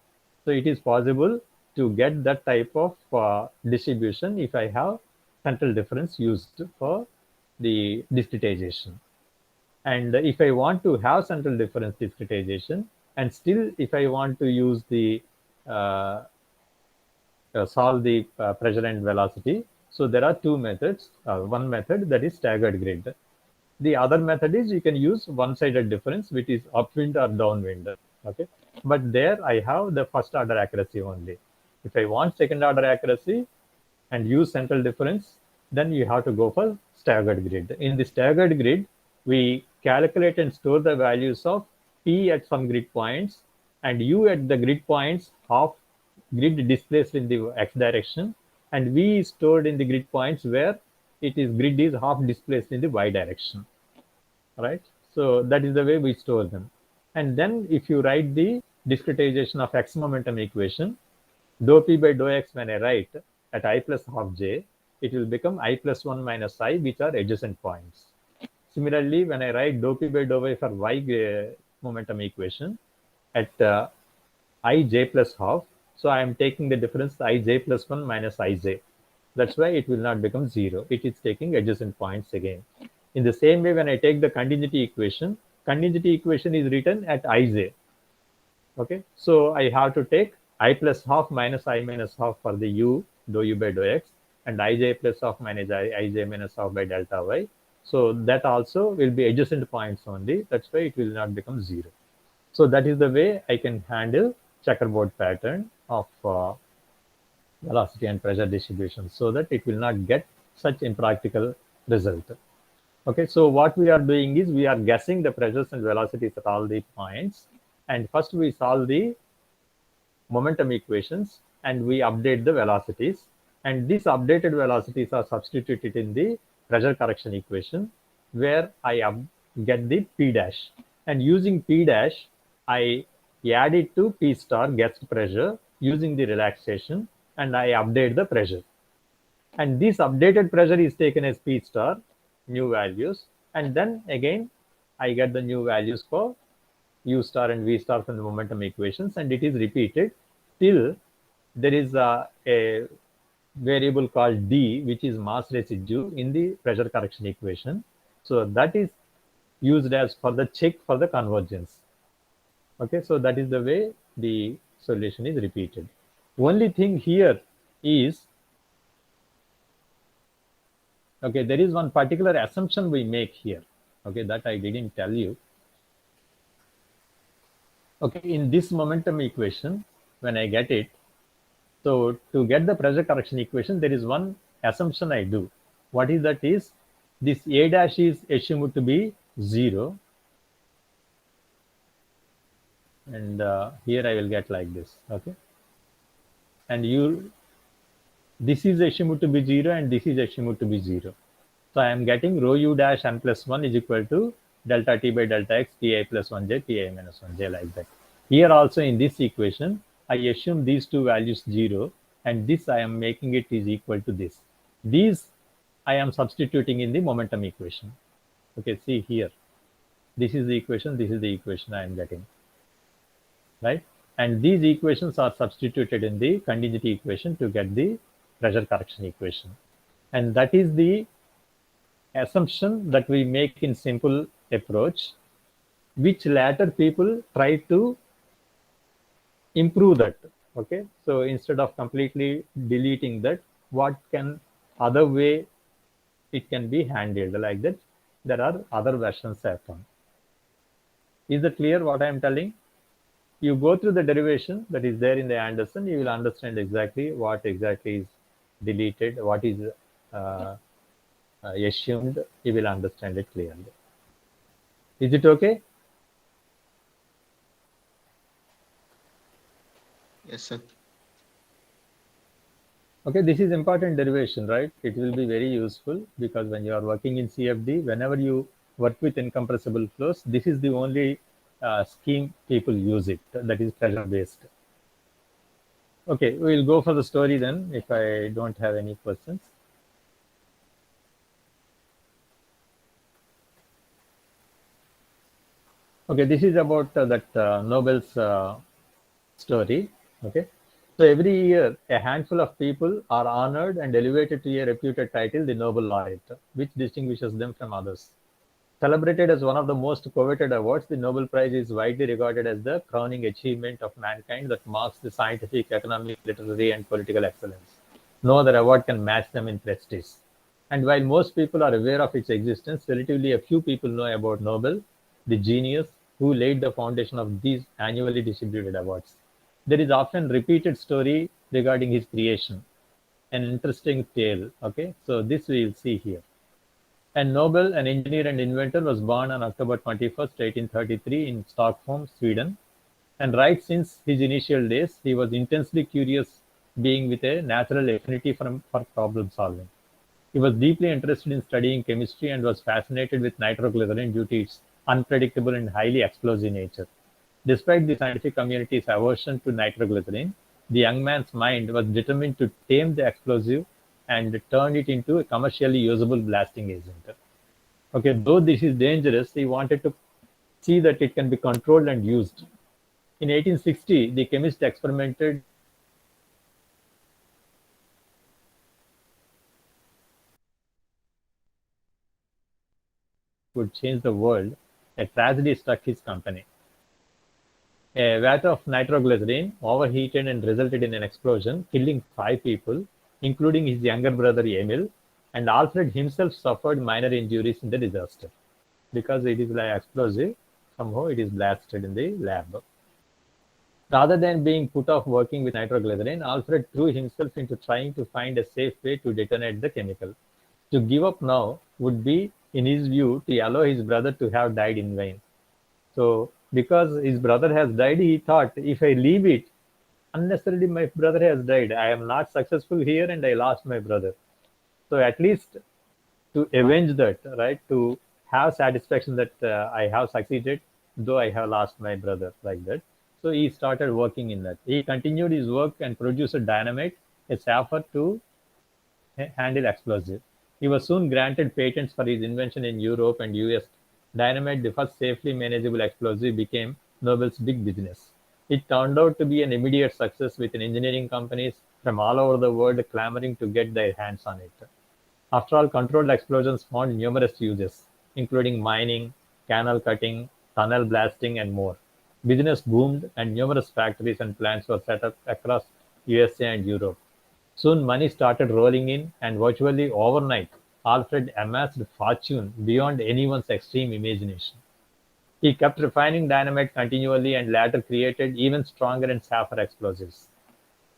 So it is possible to get that type of distribution if I have central difference used for the discretization. And if I want to have central difference discretization, and still if I want to use the solve the pressure and velocity, so there are two methods. One method, that is staggered grid. The other method is you can use one-sided difference, which is upwind or downwind. Okay, but there I have the first order accuracy only. If I want second order accuracy, and use central difference, then you have to go for staggered grid. In the staggered grid, we calculate and store the values of P at some grid points and U at the grid points half grid displaced in the X direction, and V is stored in the grid points where grid is half displaced in the Y direction, right? So that is the way we store them. And then if you write the discretization of X momentum equation, dou P by dou X when I write at I plus half J, it will become I plus 1 minus I, which are adjacent points. Similarly, when I write dou P by dou Y for Y momentum equation at Ij plus half, so I am taking the difference Ij plus 1 minus Ij. That's why it will not become 0. It is taking adjacent points again. In the same way, when I take the continuity equation is written at Ij. Okay, so I have to take I plus half minus I minus half for the U, dou U by dou X, and Ij plus half minus Ij minus half by delta Y. So that also will be adjacent points only. That's why it will not become 0. So that is the way I can handle checkerboard pattern of velocity and pressure distribution, so that it will not get such impractical result. Okay, so what we are doing is we are guessing the pressures and velocities at all the points, and first we solve the momentum equations and we update the velocities, and these updated velocities are substituted in the pressure correction equation where I get the P dash, and using P dash I add it to P star guessed pressure using the relaxation, and I update the pressure, and this updated pressure is taken as P star new values, and then again I get the new values for U star and V star from the momentum equations, and it is repeated till there is a variable called D, which is mass residue in the pressure correction equation. So that is used as for the check for the convergence. Okay, so that is the way the solution is repeated. Only thing here is, okay, there is one particular assumption we make here, okay, that I didn't tell you. Okay, in this momentum equation, when I get it, so to get the pressure correction equation, there is one assumption I do. What is that is, this A dash is assumed to be 0. And here I will get like this, okay. And this is assumed to be 0 and this is assumed to be 0. So I am getting rho U dash n plus 1 is equal to delta T by delta X, Ti plus 1j, Ti minus 1j, like that. Here also in this equation, I assume these two values 0, and this I am making it is equal to this. These I am substituting in the momentum equation. Okay, see here. This is the equation, this is the equation I am getting, right? And these equations are substituted in the continuity equation to get the pressure correction equation. And that is the assumption that we make in simple approach, which later people try to improve that. Okay, so instead of completely deleting that, what can other way it can be handled, like that? There are other versions happen. Is it clear what I am telling? You go through the derivation that is there in the Anderson, you will understand exactly what exactly is deleted, what is assumed. You will understand it clearly. Is it okay? Yes, sir. Okay, this is important derivation, right? It will be very useful because when you are working in CFD, whenever you work with incompressible flows, this is the only scheme people use it, that is pressure based. Okay, we will go for the story then if I don't have any questions. Okay, this is about that Nobel's story. Okay, so every year a handful of people are honored and elevated to a reputed title, the Nobel laureate, which distinguishes them from others. Celebrated as one of the most coveted awards, the Nobel Prize is widely regarded as the crowning achievement of mankind that marks the scientific, economic, literary, and political excellence. No other award can match them in prestige. And while most people are aware of its existence, relatively a few people know about Nobel, the genius who laid the foundation of these annually distributed awards. There is often repeated story regarding his creation. an interesting tale. Okay, so this we will see here. And Nobel, an engineer and inventor, was born on October 21st, 1833 in Stockholm, Sweden. And right since his initial days, he was intensely curious being with a natural affinity for problem solving. He was deeply interested in studying chemistry and was fascinated with nitroglycerin due to its unpredictable and highly explosive nature. Despite the scientific community's aversion to nitroglycerin, the young man's mind was determined to tame the explosive and turn it into a commercially usable blasting agent. Okay, though this is dangerous, he wanted to see that it can be controlled and used. In 1860, the chemist experimented would change the world. A tragedy struck his company. A vat of nitroglycerin overheated and resulted in an explosion, killing 5 people, including his younger brother Emil, and Alfred himself suffered minor injuries in the disaster. Because it is like explosive, somehow it is blasted in the lab. Rather than being put off working with nitroglycerin, Alfred threw himself into trying to find a safe way to detonate the chemical. To give up now would be, in his view, to allow his brother to have died in vain. So, because his brother has died, he thought, if I leave it, unnecessarily my brother has died. I am not successful here and I lost my brother. So, at least to avenge that, right? To have satisfaction that I have succeeded, though I have lost my brother, like that. So, he started working in that. He continued his work and produced a dynamite, a safer to handle explosives. He was soon granted patents for his invention in Europe and US. Dynamite, the first safely manageable explosive, became Nobel's big business. It turned out to be an immediate success with engineering companies from all over the world clamoring to get their hands on it. After all, controlled explosions found numerous uses, including mining, canal cutting, tunnel blasting, and more. Business boomed, and numerous factories and plants were set up across USA and Europe. Soon money started rolling in, and virtually overnight, Alfred amassed a fortune beyond anyone's extreme imagination. He kept refining dynamite continually and later created even stronger and safer explosives.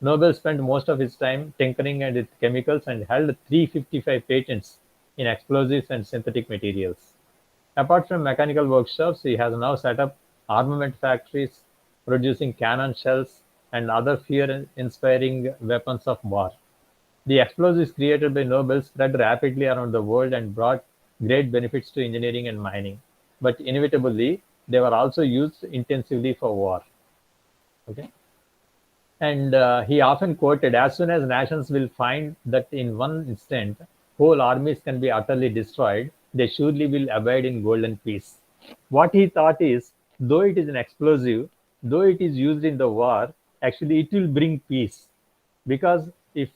Nobel spent most of his time tinkering with chemicals and held 355 patents in explosives and synthetic materials. Apart from mechanical workshops, he has now set up armament factories producing cannon shells and other fear-inspiring weapons of war. The explosives created by Nobel spread rapidly around the world and brought great benefits to engineering and mining. But inevitably, they were also used intensively for war. Okay? And he often quoted, as soon as nations will find that in one instant whole armies can be utterly destroyed, they surely will abide in golden peace. What he thought is, though it is an explosive, though it is used in the war, actually it will bring peace. Because if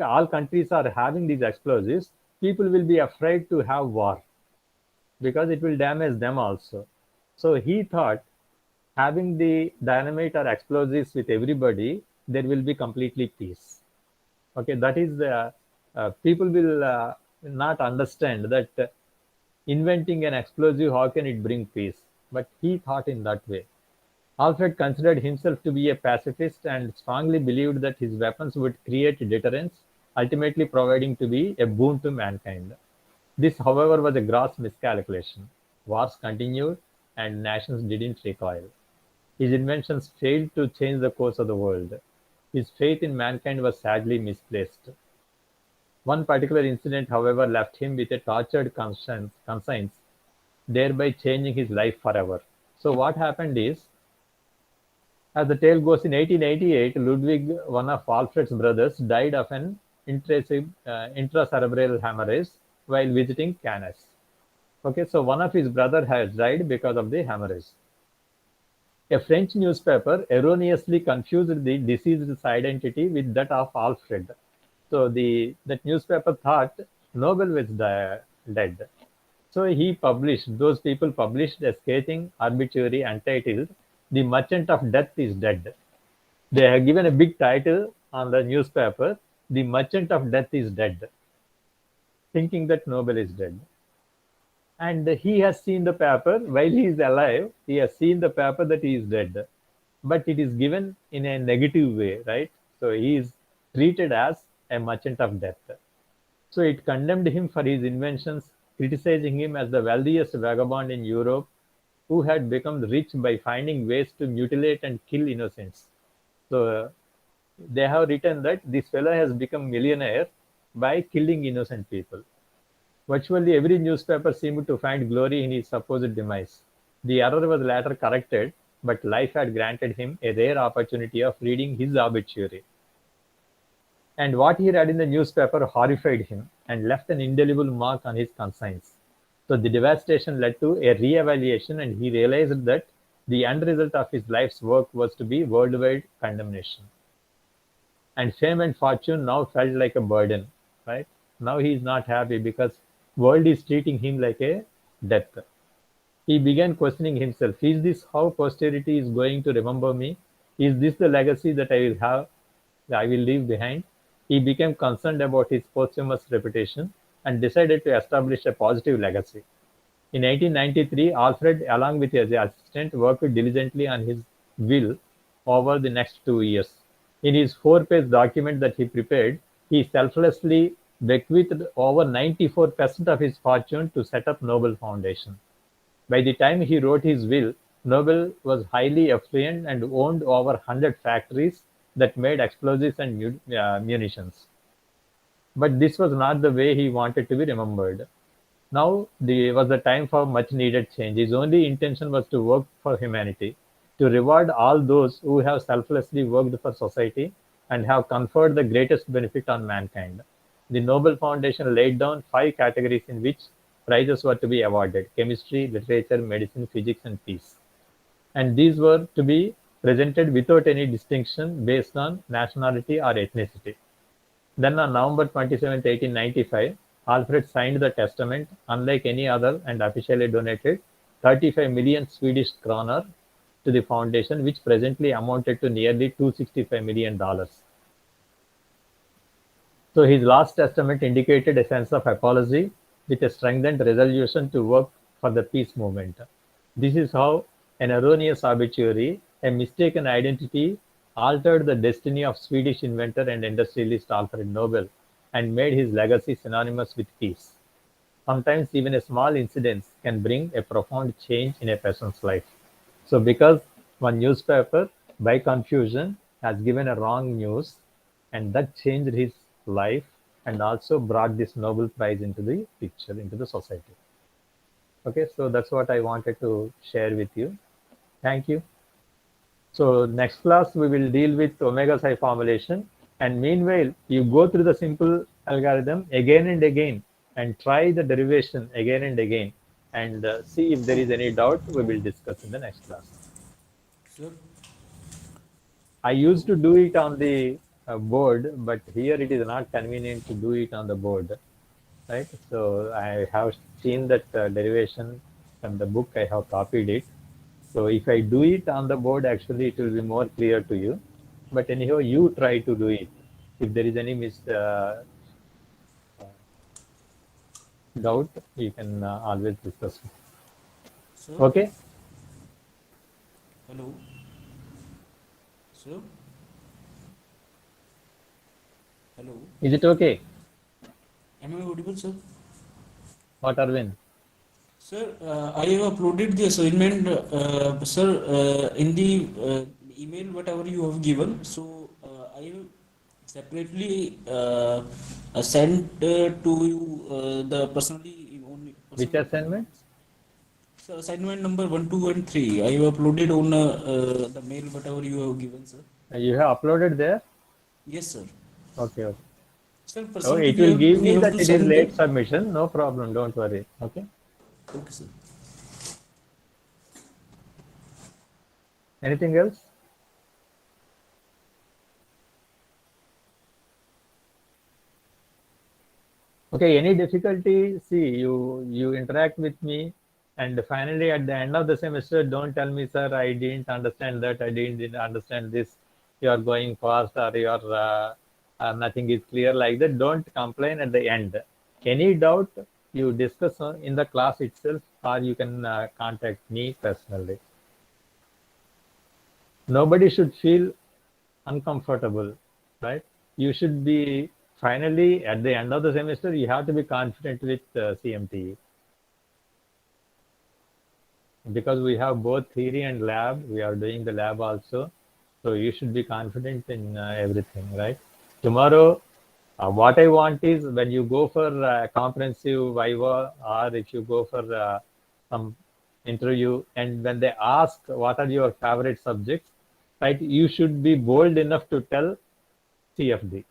all countries are having these explosives, people will be afraid to have war because it will damage them also. So he thought having the dynamite or explosives with everybody, there will be completely peace. Okay, that is the people will not understand that inventing an explosive, how can it bring peace? But he thought in that way. Alfred considered himself to be a pacifist and strongly believed that his weapons would create deterrence, ultimately proving to be a boon to mankind. This, however, was a gross miscalculation. Wars continued and nations didn't recoil. His inventions failed to change the course of the world. His faith in mankind was sadly misplaced. One particular incident, however, left him with a tortured conscience, thereby changing his life forever. So what happened is, as the tale goes, in 1888, Ludwig, one of Alfred's brothers, died of an intracerebral hemorrhage while visiting Cannes. Okay, so one of his brother has died because of the hemorrhage. A French newspaper erroneously confused the deceased's identity with that of Alfred. So that newspaper thought Nobel was dead. So those people published a scathing obituary entitled, "The Merchant of Death is Dead." They have given a big title on the newspaper, "The Merchant of Death is Dead," thinking that Nobel is dead. And he has seen the paper while he is alive. He has seen the paper that he is dead. But it is given in a negative way, right? So he is treated as a merchant of death. So it condemned him for his inventions, criticizing him as the wealthiest vagabond in Europe who had become rich by finding ways to mutilate and kill innocents. So they have written that this fellow has become millionaire by killing innocent people. Virtually every newspaper seemed to find glory in his supposed demise. The error was later corrected, but life had granted him a rare opportunity of reading his obituary. And what he read in the newspaper horrified him and left an indelible mark on his conscience. So the devastation led to a re-evaluation, and he realized that the end result of his life's work was to be worldwide condemnation. And fame and fortune now felt like a burden, right? Now he is not happy because world is treating him like a death. He began questioning himself: is this how posterity is going to remember me? Is this the legacy that I will leave behind? He became concerned about his posthumous reputation and decided to establish a positive legacy. In 1893, Alfred, along with his assistant, worked diligently on his will over the next 2 years. In his 4-page document that he prepared, he selflessly bequeathed over 94% of his fortune to set up Nobel Foundation. By the time he wrote his will, Nobel was highly affluent and owned over 100 factories that made explosives and munitions. But this was not the way he wanted to be remembered. Now was the time for much needed change. His only intention was to work for humanity, to reward all those who have selflessly worked for society and have conferred the greatest benefit on mankind. The Nobel Foundation laid down 5 categories in which prizes were to be awarded: chemistry, literature, medicine, physics, and peace. And these were to be presented without any distinction based on nationality or ethnicity. Then on November 27, 1895, Alfred signed the testament, unlike any other, and officially donated 35 million Swedish kroner to the foundation, which presently amounted to nearly $265 million. So his last testament indicated a sense of apology with a strengthened resolution to work for the peace movement. This is how an erroneous obituary, a mistaken identity, altered the destiny of Swedish inventor and industrialist Alfred Nobel and made his legacy synonymous with peace. Sometimes even a small incident can bring a profound change in a person's life. So because one newspaper, by confusion, has given a wrong news, and that changed his life and also brought this Nobel Prize into the picture, into the society. Okay, so that's what I wanted to share with you. Thank you. So next class, we will deal with omega psi formulation. And meanwhile, you go through the simple algorithm again and again and try the derivation again and again and see if there is any doubt. We will discuss in the next class. Sure. I used to do it on the board, but here it is not convenient to do it on the board, right? So I have seen that derivation from the book. I have copied it. So if I do it on the board, actually it will be more clear to you. But anyhow, you try to do it. If there is any doubt, you can always discuss. Sir? Okay? Hello? Sir? Hello? Is it okay? Am I audible, sir? What, Arvind? Sir, I have uploaded the assignment, sir, in the email whatever you have given. So I have separately sent to you the personally only. Which assignment? So assignment number 1, 2, and 3. I have uploaded on the mail whatever you have given, sir. You have uploaded there? Yes, sir. Okay, okay. Sir, Oh, personally it will give we me have that to it is send late the. submission. No problem. Don't worry. Okay. Okay, sir. Anything else? Okay, any difficulty? See, you interact with me, and finally at the end of the semester, don't tell me, sir, I didn't understand that, I didn't understand this. You are going fast, or you are nothing is clear like that. Don't complain at the end. Any doubt, you discuss in the class itself, or you can contact me personally. Nobody should feel uncomfortable, right? You should be finally, at the end of the semester, you have to be confident with CMTE. Because we have both theory and lab, we are doing the lab also. So you should be confident in everything, right? Tomorrow, what I want is when you go for comprehensive viva, or if you go for some interview, and when they ask what are your favorite subjects, right, you should be bold enough to tell CFD.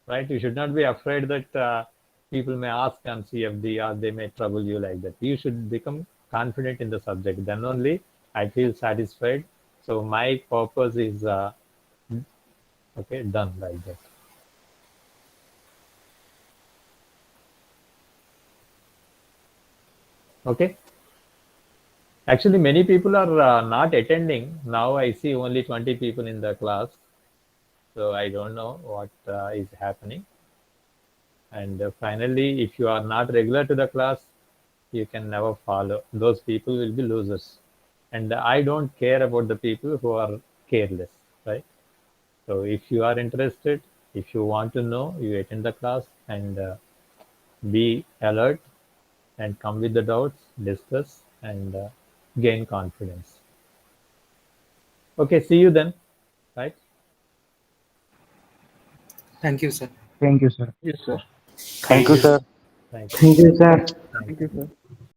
Right? You should not be afraid that people may ask on CFD or they may trouble you like that. You should become confident in the subject. Then only I feel satisfied. So my purpose is okay, done like that. Okay. Actually, many people are not attending. Now I see only 20 people in the class. So I don't know what is happening. And finally, if you are not regular to the class, you can never follow. Those people will be losers. And I don't care about the people who are careless, right? So if you are interested, if you want to know, you attend the class and be alert and come with the doubts, discuss and gain confidence. Okay, see you then, right? Thank you, sir. Thank you, sir. Yes, sir. Thank you, sir. Thank you. Thank you, sir. Thank Thank you. you, sir.